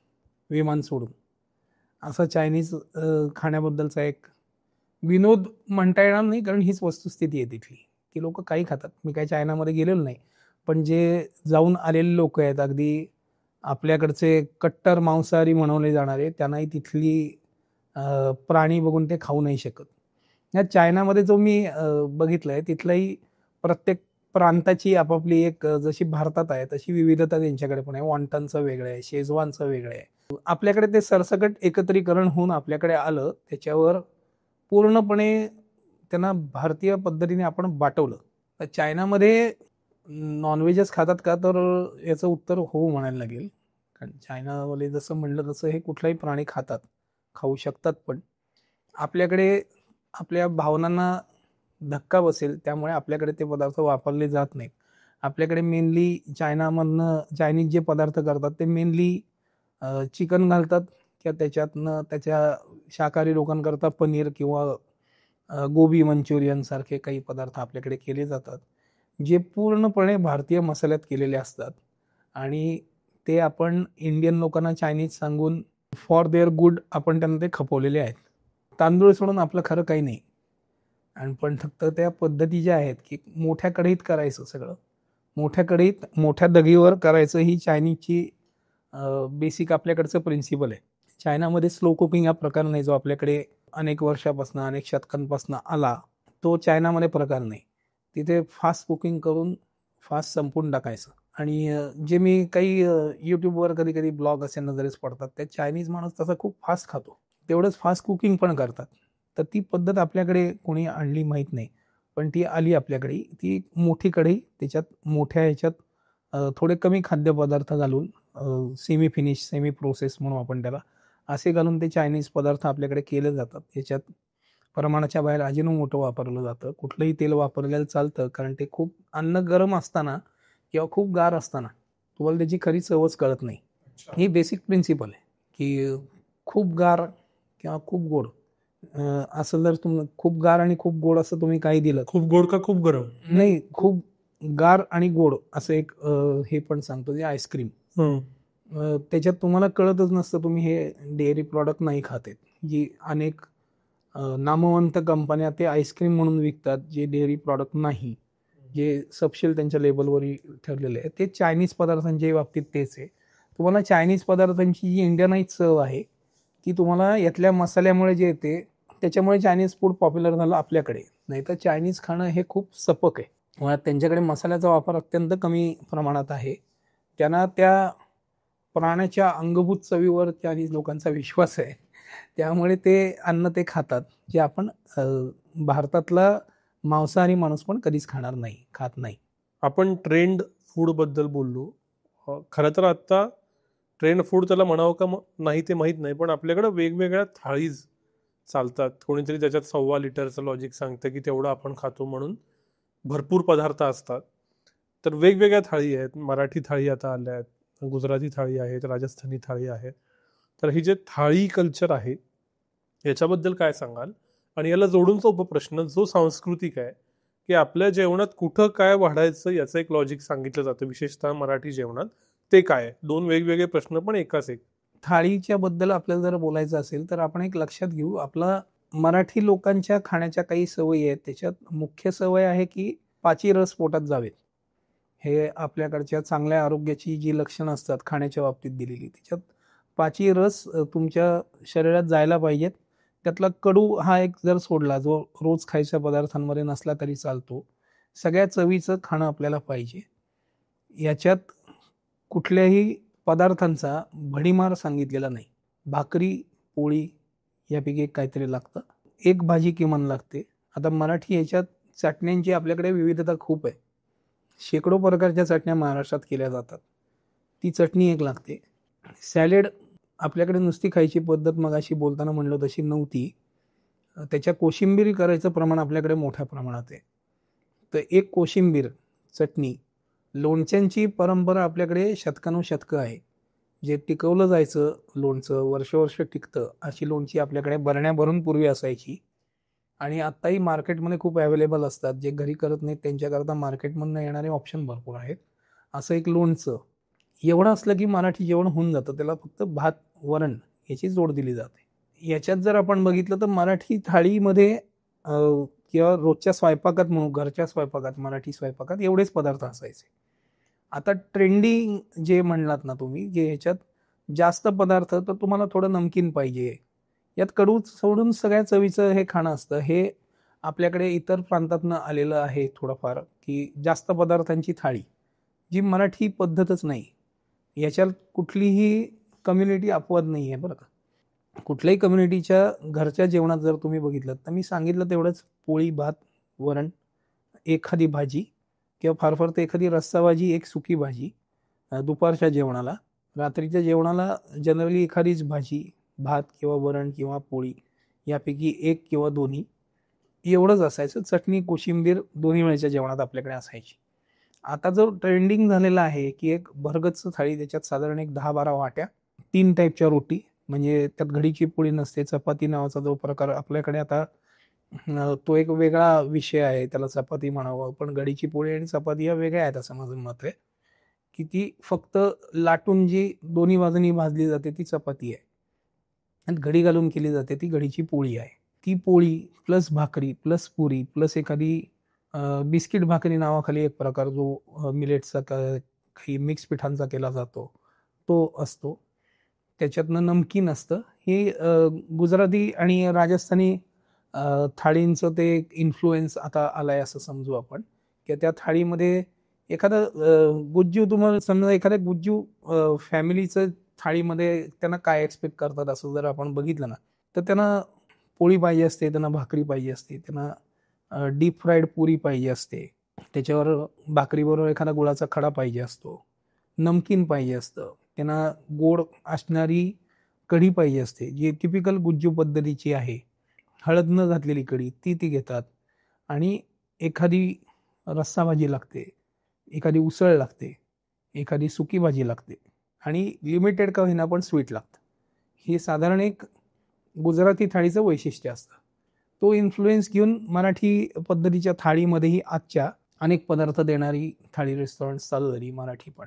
विमान सोडून. असा चायनीज खाण्याबद्दलचा एक विनोद म्हणता येणार नाही, कारण हीच वस्तुस्थिती आहे तिथली, की लोक काही खातात. मी काही चायनामध्ये गेलेलो नाही, पण जे जाऊन आलेले लोक आहेत, अगदी आपल्याकडचे कट्टर मांसाहारी म्हणवले जाणारे, त्यांनाही तिथली प्राणी बघून ते खाऊ नाही शकत. या चायनामध्ये जो मी बघितलंय, तिथलंही प्रत्येक प्रांताची आपापली एक जशी भारतात आहे तशी विविधता त्यांच्याकडे पण आहे. वॉन्टनचं वेगळं आहे, शेजवानचं वेगळं आहे. आपल्याकडे ते सरसकट एकत्रीकरण होऊन आपल्याकडे आलं, त्याच्यावर पूर्णपणे त्यांना भारतीय पद्धतीने आपण बाटवलं. तर चायनामध्ये नॉनव्हेजच खातात का, तर याचं उत्तर हो म्हणायला लागेल, कारण चायनावाले जसं म्हणलं तसं हे कुठलाही प्राणी खातात, खाऊ शकतात. पण आपल्याकडे आपल्या भावनांना धक्का बसेल त्यामुळे आपल्याकडे ते पदार्थ वापरले जात नाहीत. आपल्याकडे मेनली चायनीज जे पदार्थ करतात ते मेनली चिकन घालतात किंवा त्याच्यातनं त्याच्या शाकाहारी लोकांकरता पनीर किंवा गोबी मंचुरियन सारखे काही पदार्थ आपल्याकडे केले जातात, जे पूर्णपणे भारतीय मसाल्यात केलेले असतात आणि ते आपण इंडियन लोकांना चायनीज सांगून फॉर देअर गुड आपण त्यांना ते खपवलेले आहेत. तांदूळ सोडून आपलं खरं काही नाही. आणि पण फक्त त्या पद्धती ज्या आहेत की मोठ्या कढईत करायचं, सगळं मोठ्या कढईत मोठ्या दगीवर करायचं, ही चायनीजची बेसिक आपल्याकडचं प्रिन्सिपल आहे. चायनामध्ये स्लो कुकिंग हा प्रकार नाही, जो आपल्याकडे अनेक वर्षापासून अनेक शतकांपासून आला, तो चायनामध्ये प्रकार नाही. तिथे फास्ट कुकिंग करून फास्ट संपून टाकायचं. आणि जे मी काही यूट्यूबवर कधी कधी ब्लॉग असे नजरेस पडतात, त्या चायनीज माणूस तसा खूप फास्ट खातो, तेवढंच फास्ट कुकिंग पण करतात. तर ती पद्धत आपल्याकडे कोणी आणली माहीत नाही, पण ती आली आपल्याकडे. ती मोठी कढई, त्याच्यात मोठ्या ह्याच्यात थोडे कमी खाद्यपदार्थ घालून सेमी फिनिश, सेमी प्रोसेस म्हणून आपण त्याला, असे घालून ते चायनीज पदार्थ आपल्याकडे केले जातात. त्याच्यात प्रमाणाच्या बाहेर अजिनोमोटो वापरलं जातं. कुठलंही तेल वापरलेलं चालतं, कारण ते खूप अन्न गरम असताना किंवा खूप गार असताना तुम्हाला त्याची खरी चवच कळत नाही. ही बेसिक प्रिन्सिपल आहे की खूप गार किंवा खूप गोड, असं जर तुम्ही खूप गार आणि खूप गोड असं तुम्ही काही दिलं, खूप गोड का खूप गरम? नाही, खूप गार आणि गोड असं एक हे पण सांगतो, जे आईस्क्रीम, त्याच्यात तुम्हाला कळतच नसतं तुम्ही हे डेअरी प्रॉडक्ट नाही खातेत. जी अनेक नामवंत कंपन्या ते आईस्क्रीम म्हणून विकतात, जे डेअरी प्रॉडक्ट नाही. जे सबशील त्यांच्या लेबलवर ठरलेले आहे, ते चायनीज पदार्थांच्या बाबतीत तेच आहे. तुम्हाला चायनीज पदार्थांची जी इंडियनाइज चव आहे ती तुम्हाला यातल्या मसाल्यामुळे जे येते त्याच्यामुळे चायनीज फूड पॉप्युलर झालं आपल्याकडे. नाही तर चायनीज खाणं हे खूप सपक आहे. मुळात त्यांच्याकडे मसाल्याचा वापर अत्यंत कमी प्रमाणात आहे. त्यांना त्या प्राण्याच्या अंगभूत चवीवर चायनीज लोकांचा विश्वास आहे. त्यामुळे ते अन्न ते खातात, जे आपण भारतातला मांसाहारी माणूस पण कधीच खात नाही. आपण ट्रेंड फूडबद्दल बोललो. खरं तर आत्ता ट्रेंड फूड त्याला म्हणावं का नाही ते माहीत नाही, पण आपल्याकडं वेगवेगळ्या थाळीज चालतात. कोणीतरी त्याच्यात 1.25 लिटरचं लॉजिक सांगतं की तेवढं आपण खातो म्हणून भरपूर पदार्थ असतात. तर वेगवेगळ्या थाळी आहेत. मराठी थाळी आता आल्या आहेत, गुजराती थाळी आहेत, राजस्थानी थाळी आहेत. तर ही जे थाळी कल्चर आहे याच्याबद्दल काय सांगाल? आणि याला जोडूनचा उपप्रश्न जो सांस्कृतिक आहे की आपल्या जेवणात कुठं काय वाढायचं याचं एक लॉजिक सांगितलं जातं, विशेषतः मराठी जेवणात. ते काय? दोन वेगवेगळे प्रश्न पण एकाच एक. थाळीच्या बद्दल आपल्याला जर बोलायचं असेल तर आपण एक लक्षात घेऊ, आपला मराठी लोकांच्या खाण्याच्या काही सवयी आहेत. त्याच्यात मुख्य सवय आहे की पाची रस पोटात जावेत. हे आपल्याकडच्या चांगल्या आरोग्याची जी लक्षणं असतात खाण्याच्या बाबतीत दिलेली, त्याच्यात पाची रस तुमच्या शरीरात जायला पाहिजेत. त्यातला कडू हा एक जर सोडला, जो रोज खायच्या पदार्थांमध्ये नसला तरी चालतो, सगळ्या चवीचं खाणं आपल्याला पाहिजे. याच्यात कुठल्याही पदार्थांचा भडीमार सांगितलेला नाही. भाकरी पोळी यापैकी एक काहीतरी लागतं, एक भाजी किमान लागते. आता मराठी याच्यात चटण्यांची आपल्याकडे विविधता खूप आहे. शेकडो प्रकारच्या चटण्या महाराष्ट्रात केल्या जातात, ती चटणी एक लागते. सॅलेड आपल्याकडे नुसती खायची पद्धत मगाशी बोलताना म्हणलो तशी नव्हती. त्याच्या कोशिंबीर करायचं प्रमाण आपल्याकडे मोठ्या प्रमाणात आहे. तर एक कोशिंबीर चटणी, लोणच्यांची परंपरा आपल्याकडे शतकानुशतकं आहे. जे टिकवलं जायचं लोणचं, वर्षवर्ष टिकतं अशी लोणची आपल्याकडे बरण्या भरून पूर्वी असायची. आणि आत्ताही मार्केटमध्ये खूप अवेलेबल असतात. जे घरी करत नाहीत त्यांच्याकरता मार्केटमधनं येणारे ऑप्शन भरपूर आहेत. असं एक लोणचं एवढं असलं की मराठी जेवण होऊन जातं. त्याला फक्त भात वरण याची जोड दिली जाते. याच्यात जर आपण बघितलं तर मराठी थाळीमध्ये किंवा रोजच्या स्वयंपाकात म्हणू, घरच्या स्वयंपाकात, मराठी स्वयंपाकात एवढेच पदार्थ असायचे. आता ट्रेंडिंग जे म्हणलात ना तुम्ही, जे ह्याच्यात जास्त पदार्थ, तर तुम्हाला थोडं नमकीन पाहिजे, यात कडू सोडून सगळ्या चवीचं हे खाणं असतं. हे आपल्याकडे इतर प्रांतातनं आलेलं आहे थोडंफार, की जास्त पदार्थांची थाळी, जी मराठी पद्धतच नाही. याच्यात कुठलीही कम्युनिटी अपवाद नाही आहे बरं का. कुठल्याही कम्युनिटीच्या घरच्या जेवणात जर तुम्ही बघितलं तर मी सांगितलं तेवढंच, पोळी भात वरण, एखादी भाजी किंवा फार फार तर एखादी रस्सा भाजी, एक सुकी भाजी दुपारच्या जेवणाला. रात्रीच्या जेवणाला जनरली एखादीच भाजी, भात किंवा वरण किंवा पोळी यापैकी एक किंवा दोन्ही एवढंच असायचं. चटणी कोशिंबीर दोन्ही वेळेच्या जेवणात आपल्याकडे असायची. आता जो ट्रेंडिंग झालेला आहे की एक भरगच्च थाळी, त्याच्यात साधारण एक 10-12 वाट्या, 3 टाईपच्या रोटी, म्हणजे त्यात घडीची पोळी नसते. चपाती नावाचा जो प्रकार आपल्याकडे आता, तो एक वेगळा विषय आहे, त्याला चपाती म्हणावं, पण घडीची पोळी आणि चपाती या वेगळ्या आहेत असं माझं मत आहे. की ती फक्त लाटून जी दोन्ही बाजूनी भाजली जाते ती चपाती आहे, आणि घडी घालून केली जाते ती घडीची पोळी आहे. ती पोळी प्लस भाकरी प्लस पुरी प्लस एखादी बिस्किट भाकरी नावाखाली एक प्रकार, जो मिलेटचा काही मिक्स पिठांचा केला जातो तो असतो. त्याच्यातनं नमकीन असतं. हे गुजराती आणि राजस्थानी थाळींचं ते एक इन्फ्लुएन्स आता आलाय असं समजू आपण. की त्या थाळीमध्ये एखादं गुज्जू, तुम्हाला समजा एखाद्या गुज्जू फॅमिलीचं थाळीमध्ये त्यांना काय एक्सपेक्ट करतात असं जर आपण बघितलं ना, तर त्यांना पोळी पाहिजे असते, त्यांना भाकरी पाहिजे असते, त्यांना डीप फ्राईड पुरी पाहिजे असते, त्याच्यावर भाकरीबरोबर एखादा गुळाचा खडा पाहिजे असतो, नमकीन पाहिजे असतं, त्यांना गोड असणारी कढी पाहिजे असते, जी टिपिकल गुज्जू पद्धतीची आहे. हळद न घातलेली कढी ती घेतात. आणि एखादी रस्सा भाजी लागते, एखादी उसळ लागते, एखादी सुकी भाजी लागते, आणि लिमिटेड का होईना पण स्वीट लागतं. हे साधारण एक गुजराती थाळीचं वैशिष्ट्य असतं. तो इन्फ्लुएन्स घेऊन मराठी पद्धतीच्या थाळीमध्येही आजच्या अनेक पदार्थ देणारी थाळी रेस्टॉरंट चालू झाली मराठी पण.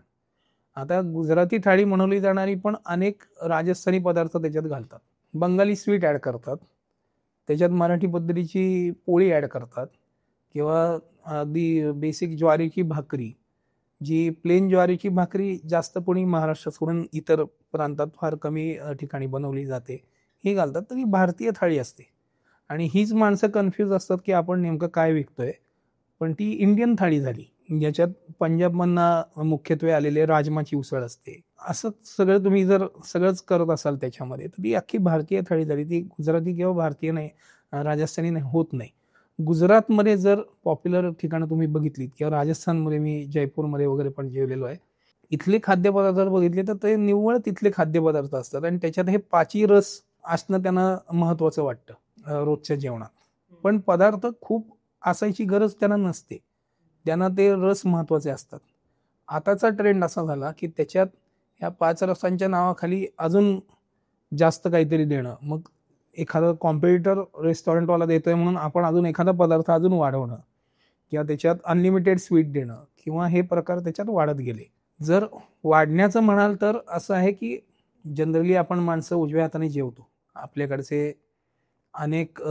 आता गुजराती थाळी म्हणवली जाणारी पण अनेक राजस्थानी पदार्थ त्याच्यात घालतात. बंगाली स्वीट ॲड करतात, त्याच्यात मराठी पद्धतीची पोळी ॲड करतात, किंवा अगदी बेसिक ज्वारीची भाकरी, जी प्लेन ज्वारीची भाकरी जास्त कोणी महाराष्ट्र सोडून इतर प्रांतात फार कमी ठिकाणी बनवली जाते, ही घालतात. तर ही भारतीय थाळी असते. आणि हीच माणसं कन्फ्यूज असतात की आपण नेमकं काय विकतोय. पण ती इंडियन थाळी झाली, ज्याच्यात पंजाबमधनं मुख्यत्वे आलेले राजमाची उसळ असते. असं सगळं तुम्ही जर सगळंच करत असाल त्याच्यामध्ये, तर ती अख्खी भारतीय थाळी झाली. ती गुजराती किंवा भारतीय नाही, राजस्थानी नाही होत नाही. गुजरातमध्ये जर पॉप्युलर ठिकाणं तुम्ही बघितलीत किंवा राजस्थानमध्ये मी जयपूरमध्ये वगैरे पण जेवलेलो आहे, इथले खाद्यपदार्थ जर बघितले तर ते निव्वळ तिथले खाद्यपदार्थ असतात आणि त्याच्यात हे पाची रस असणं त्यांना महत्वाचं वाटतं रोजच्या जेवणात. पण पदार्थ खूप असायची गरज त्यांना नसते, त्यांना ते रस महत्वाचे असतात. आताचा ट्रेंड असा झाला की त्याच्यात ह्या 5 रसांच्या नावाखाली अजून जास्त काहीतरी देणं. मग एखादा कॉम्पिटिटर रेस्टॉरंटवाला देतोय म्हणून आपण अजून एखादा पदार्थ अजून वाढवणं किंवा त्याच्यात अनलिमिटेड स्वीट देणं किंवा हे प्रकार त्याच्यात वाढत गेले. जर वाढण्याचं म्हणाल तर असं आहे की जनरली आपण माणसं उजव्या हाताने जेवतो. आपल्याकडचे अनेक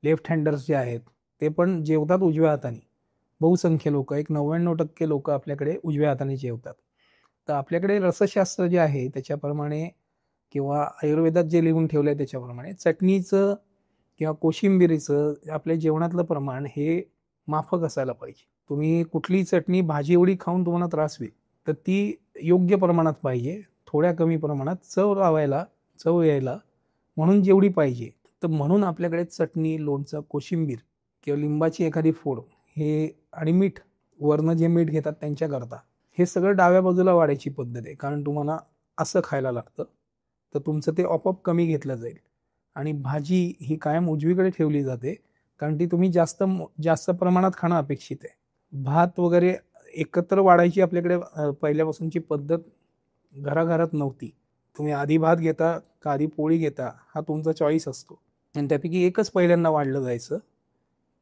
लेफ्ट हँडर्स जे आहेत ते पण जेवतात उजव्या हाताने. बहुसंख्य लोक, एक 99% लोक आपल्याकडे उजव्या हाताने जेवतात. तर आपल्याकडे रसशास्त्र जे आहे त्याच्याप्रमाणे किंवा आयुर्वेदात जे लिहून ठेवलं आहे त्याच्याप्रमाणे चटणीचं किंवा कोशिंबिरीचं आपल्या जेवणातलं प्रमाण हे माफक असायला पाहिजे. तुम्ही कुठली चटणी भाजी एवढी खाऊन तुम्हाला त्रास होईल, तर ती योग्य प्रमाणात पाहिजे. थोड्या कमी प्रमाणात चव यायला म्हणून जेवढी पाहिजे. तर म्हणून आपल्याकडे चटणी, लोणचं, कोशिंबीर किंवा लिंबाची एखादी फोड हे आणि मीठ, वरनं जे मीठ घेतात त्यांच्याकरता, हे सगळं डाव्या बाजूला वाढायची पद्धत आहे. कारण तुम्हाला असं खायला लागतं, तर तुमचं ते आपोआप कमी घेतलं जाईल. आणि भाजी ही कायम उजवीकडे ठेवली जाते, कारण ती तुम्ही जास्त प्रमाणात खाणं अपेक्षित आहे. भात वगैरे एकत्र वाढायची आपल्याकडे पहिल्यापासूनची पद्धत घराघरात नव्हती. तुम्ही आधी भात घेता का आधी पोळी घेता हा तुमचा चॉईस असतो आणि त्यापैकी एकच पहिल्यांदा वाढलं जायचं.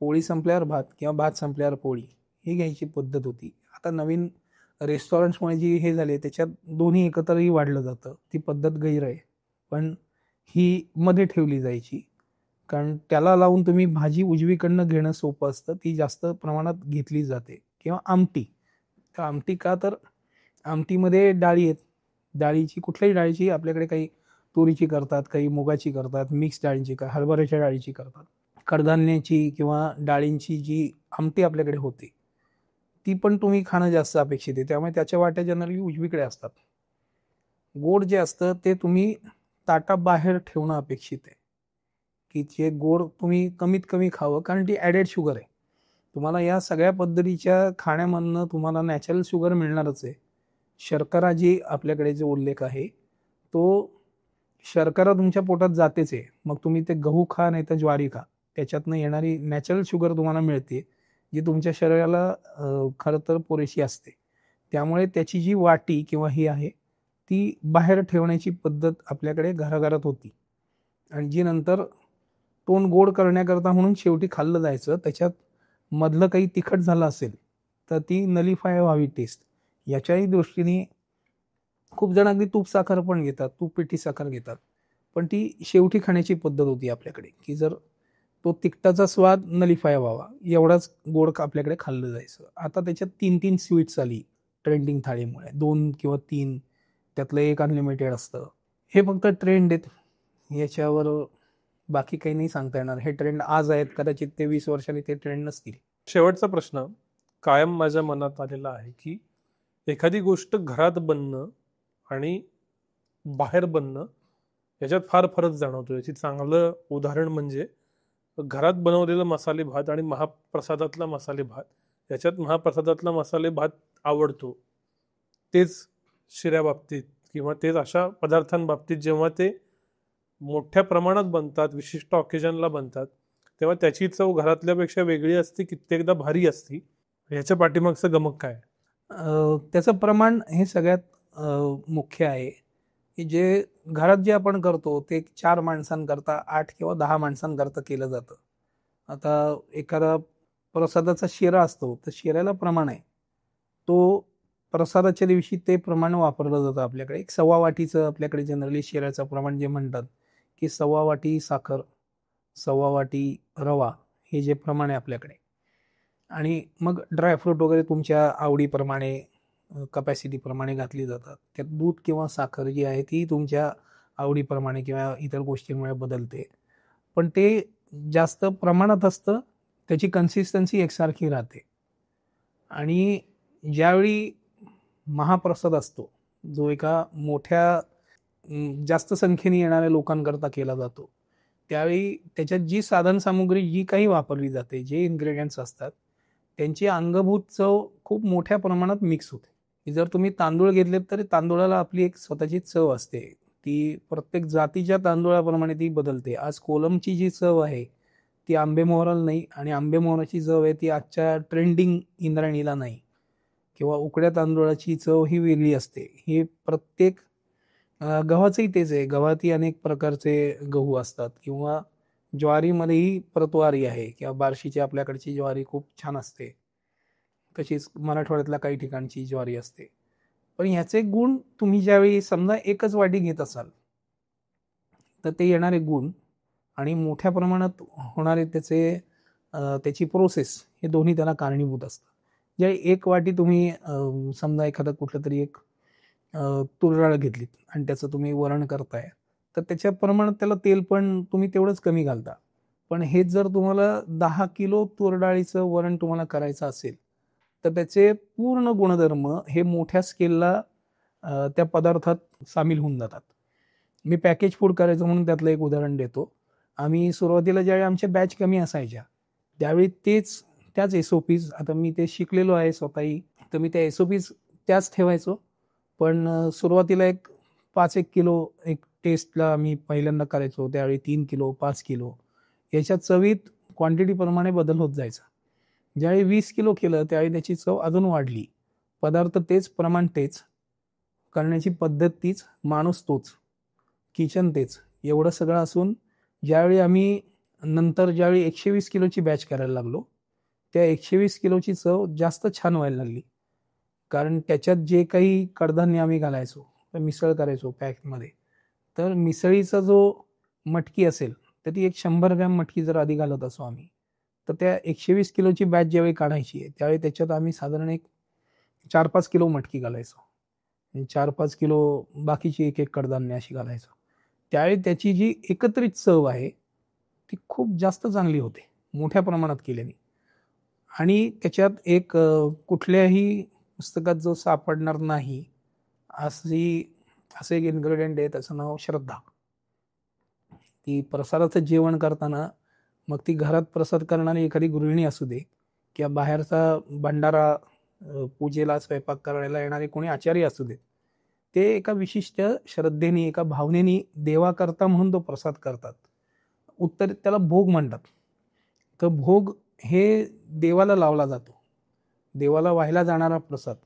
पोळी संपल्यावर भात किंवा भात संपल्यावर पोळी ही घ्यायची पद्धत होती. आता नवीन रेस्टॉरंट्समुळे जी हे झाले त्याच्यात दोन्ही एकत्रही वाढलं जातं. ती पद्धत गैर आहे, पण ही मध्ये ठेवली जायची. कारण त्याला लावून तुम्ही भाजी उजवीकडनं घेणं सोपं असतं, ती जास्त प्रमाणात घेतली जाते. किंवा आमटी, तर आमटी का, तर आमटीमध्ये डाळी आहेत. डाळीची कुठल्याही डाळीची आपल्याकडे काही तुरीची करतात, काही मुगाची करतात, मिक्स डाळींची, हरभऱ्याच्या डाळीची करतात. कडधान्याची किंवा डाळींची जी आमटी आपल्याकडे होते ती पण तुम्ही खाणं जास्त अपेक्षित आहे. त्यामुळे त्याच्या वाट्या जनरली उजवीकडे असतात. गोड जे असतं ते तुम्ही ताटाबाहेर ठेवणं अपेक्षित आहे, की जे गोड तुम्ही कमीत कमी खावं, कारण ती ॲडेड शुगर आहे. तुम्हाला या सगळ्या पद्धतीच्या खाण्यामधनं तुम्हाला नॅचरल शुगर मिळणारच आहे. शर्करा जी आपल्याकडे जो उल्लेख आहे तो शर्करा तुमच्या पोटात जातेच आहे. मग तुम्ही ते गहू खा नाही तर ज्वारी खा, त्याच्यातनं येणारी नॅचरल शुगर तुम्हाला मिळते, जी तुमच्या शरीराला खरं तर पुरेशी असते. त्यामुळे त्याची जी वाटी किंवा ही आहे ती बाहेर ठेवण्याची पद्धत आपल्याकडे घराघरात होती. आणि जी नंतर तोंड गोड करण्याकरता म्हणून शेवटी खाल्लं जायचं. त्याच्यात मधलं काही तिखट झालं असेल तर ती नलिफाय व्हावी टेस्ट, याच्याही दृष्टीने खूप जण अगदी तूप साखर पण घेतात, तूप पिठी साखर घेतात. पण ती शेवटी खाण्याची पद्धत होती आपल्याकडे, की जर तो तिखटाचा स्वाद नलिफाय व्हावा एवढाच गोड आपल्याकडे खाल्लं जायचं. आता त्याच्यात 3-3 स्वीट्स आली ट्रेंडिंग थाळीमुळे, 2 किंवा 3, त्यातलं एक अनलिमिटेड असतं. हे फक्त ट्रेंड आहेत, याच्यावर बाकी काही नाही सांगता येणार. हे ट्रेंड आज आहेत, कदाचित ते 20 वर्षांनी ते ट्रेंड नसतील. शेवटचा प्रश्न कायम माझ्या मनात आलेला आहे की एखादी गोष्ट घरात बनणं आणि बाहेर बनणं याच्यात फार फरक जाणवतो. याची चांगलं उदाहरण म्हणजे घरात बनवलेलं मसाले भात आणि महाप्रसादातला मसाले भात. याच्यात महाप्रसादातला मसाले भात आवडतो. तेच शिऱ्याबाबतीत किंवा तेच अशा पदार्थांबाबतीत जेव्हा ते मोठ्या प्रमाणात बनतात, विशिष्ट ऑकेजनला बनतात, तेव्हा त्याची चव घरातल्यापेक्षा वेगळी असते, कित्येकदा भारी असते. याच्या पाठीमागचं गमक काय? त्याचं प्रमाण हे सगळ्यात मुख्य आहे, की जे घरात जे आपण करतो ते 4 माणसांकरता 8 किंवा 10 माणसांकरता केलं जातं. आता एखादा प्रसादाचा शिरा असतो, तर शिऱ्याला प्रमाण आहे. तो प्रसादाच्या दिवशी ते प्रमाण वापरलं जातं आपल्याकडे. एक 1/4 वाटीचं आपल्याकडे जनरली शिऱ्याचं प्रमाण जे म्हणतात, की 1/4 वाटी साखर, 1/4 वाटी रवा, हे जे प्रमाण आहे आपल्याकडे. आणि मग ड्रायफ्रूट वगैरे तुमच्या आवडीप्रमाणे कपॅसिटीप्रमाणे घातली जातात. त्यात दूध किंवा साखर जी आहे ती तुमच्या आवडीप्रमाणे किंवा इतर गोष्टींमुळे बदलते. पण ते जास्त प्रमाणात असतं, त्याची कन्सिस्टन्सी एकसारखी राहते. आणि ज्यावेळी महाप्रसाद असतो, जो एका मोठ्या जास्त संख्येने येणाऱ्या लोकांकरता केला जातो, त्यावेळी त्याच्यात जी साधनसामुग्री जी काही वापरली जाते, जे इन्ग्रेडियंट्स असतात, त्यांची अंगभूत चव खूप मोठ्या प्रमाणात मिक्स होते. जर तुम्ही तांदूळ घेतलेत तर तांदूळाला आपली एक स्वतःची चव असते. ती प्रत्येक जातीच्या तांदूळाप्रमाणे ती बदलते. आज कोलमची जी चव आहे ती आंबेमोहराला नाही, आणि आंबेमोहराची चव आहे ती आजच्या ट्रेंडिंग इंद्रायणीला नाही. किंवा उकड्या तांदूळाची चव ही वेगळी असते. ही प्रत्येक गव्हाचंही तेच आहे. गव्हातही अनेक प्रकारचे गहू असतात, किंवा ज्वारीमध्येही प्रतवारी आहे, किंवा बार्शीची आपल्याकडची ज्वारी खूप छान असते. तशीच मराठवाड्यातल्या काही ठिकाणची ज्वारी असते. पण ह्याचे गुण तुम्ही ज्यावेळी समजा एकच वाटी घेत असाल, तर ते येणारे गुण आणि मोठ्या प्रमाणात होणारे त्याची प्रोसेस, हे दोन्ही त्याला कारणीभूत असतात. ज्या एक वाटी तुम्ही समजा एखादं कुठलं तरी एक तूर डाळ घेतलीत आणि त्याचं तुम्ही वरण करताय, तर त्याच्या प्रमाणात त्याला तेल पण तुम्ही तेवढंच कमी घालता. पण हेच जर तुम्हाला 10 किलो तूर डाळीचं वरण तुम्हाला करायचं असेल, तर त्याचे पूर्ण गुणधर्म हे मोठ्या स्केलला त्या पदार्थात सामील होऊन जातात. मी पॅकेज फूड करायचं म्हणून त्यातलं एक उदाहरण देतो. आम्ही सुरुवातीला ज्यावेळी आमच्या बॅच कमी असायच्या, त्यावेळी त्याच SOPs, आता मी ते शिकलेलो आहे स्वतःही, तर मी त्या SOPs त्याच ठेवायचो. पण सुरुवातीला 5-1 किलो एक टेस्टला मी पहिल्यांदा करायचो, त्यावेळी 3 किलो, 5 किलो याच्या चवीत क्वांटिटीप्रमाणे बदल होत जायचा. ज्यावेळी 20 किलो केलं त्यावेळी त्याची चव अजून वाढली. पदार्थ तेच, प्रमाण तेच, करण्याची पद्धत तीच, माणूस तोच, किचन तेच, एवढं सगळं असून ज्यावेळी आम्ही नंतर ज्यावेळी 120 किलोची बॅच करायला लागलो, त्या 120 किलोची चव जास्त छान व्हायला लागली. कारण त्याच्यात जे काही कडधान्य आम्ही घालायचो, मिसळ करायचो पॅकमध्ये, तर मिसळीचा जो मटकी असेल, तर ती 100 ग्रॅम मटकी जर आधी घालत असो आम्ही, तर त्या 120 किलोची बॅच ज्यावेळी काढायची आहे, त्यावेळी त्याच्यात आम्ही साधारण 4-5 किलो मटकी घालायचो. 4-5 किलो बाकीची एक कडधान्य अशी घालायचो. त्यावेळी त्याची जी एकत्रित चव आहे ती खूप जास्त चांगली होते, मोठ्या प्रमाणात केल्याने. आणि त्याच्यात कुठल्याही पुस्तकात जो सापडणार नाही असं एक इन्ग्रेडियंट आहे, त्याचं नाव श्रद्धा. ती प्रसादाचं जेवण करताना, मग ती घरात प्रसाद करणारी एखादी गृहिणी असू दे, किंवा बाहेरचा भंडारा पूजेला स्वयंपाक करायला येणारे कोणी आचार्य असू देत, ते एका विशिष्ट श्रद्धेने, एका भावनेने देवाकरता म्हणून तो प्रसाद करतात. उत्तर त्याला भोग म्हणतात. तर भोग हे देवाला लावला जातो, देवाला व्हायला जाणारा प्रसाद.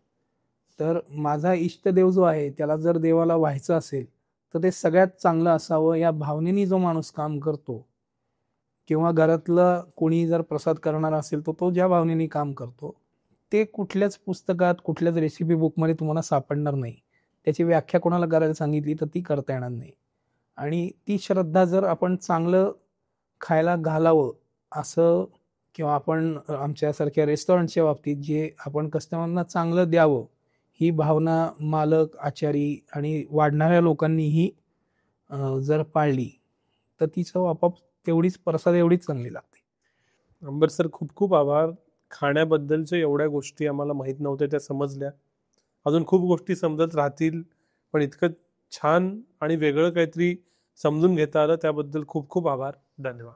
तर माझा इष्टदेव जो आहे त्याला जर देवाला व्हायचं असेल, तर ते सगळ्यात चांगलं असावं या भावनेने जो माणूस काम करतो, किंवा घरातला कोणी जर प्रसाद करणारा असेल तर तो ज्या भावनेने काम करतो, ते कुठल्याच पुस्तकात, कुठल्याच रेसिपी बुकमध्ये तुम्हाला सापडणार नाही. त्याची व्याख्या कोणाला करायला सांगितली तर ती करता येणार नाही. आणि ती श्रद्धा जर आपण चांगलं खायला घालावं असं, किंवा आपण आमच्यासारख्या रेस्टॉरंटच्या बाबतीत जे आपण कस्टमरना चांगलं द्यावं, ही भावना मालक, आचारी आणि वाढणाऱ्या लोकांनीही जर पाळली, तर ती चव आपोआप प्रसाद एवढीच चांगली लागते. अंबर सर, खूप खूप आभार. खाण्याबद्दलच्या एवढ्या गोष्टी आम्हाला माहीत नव्हत्या, त्या समजल्या. अजून खूप गोष्टी समजत राहतील, पण इतकं छान आणि वेगळं काहीतरी समजून घेता आलं त्याबद्दल खूप खूप आभार. धन्यवाद.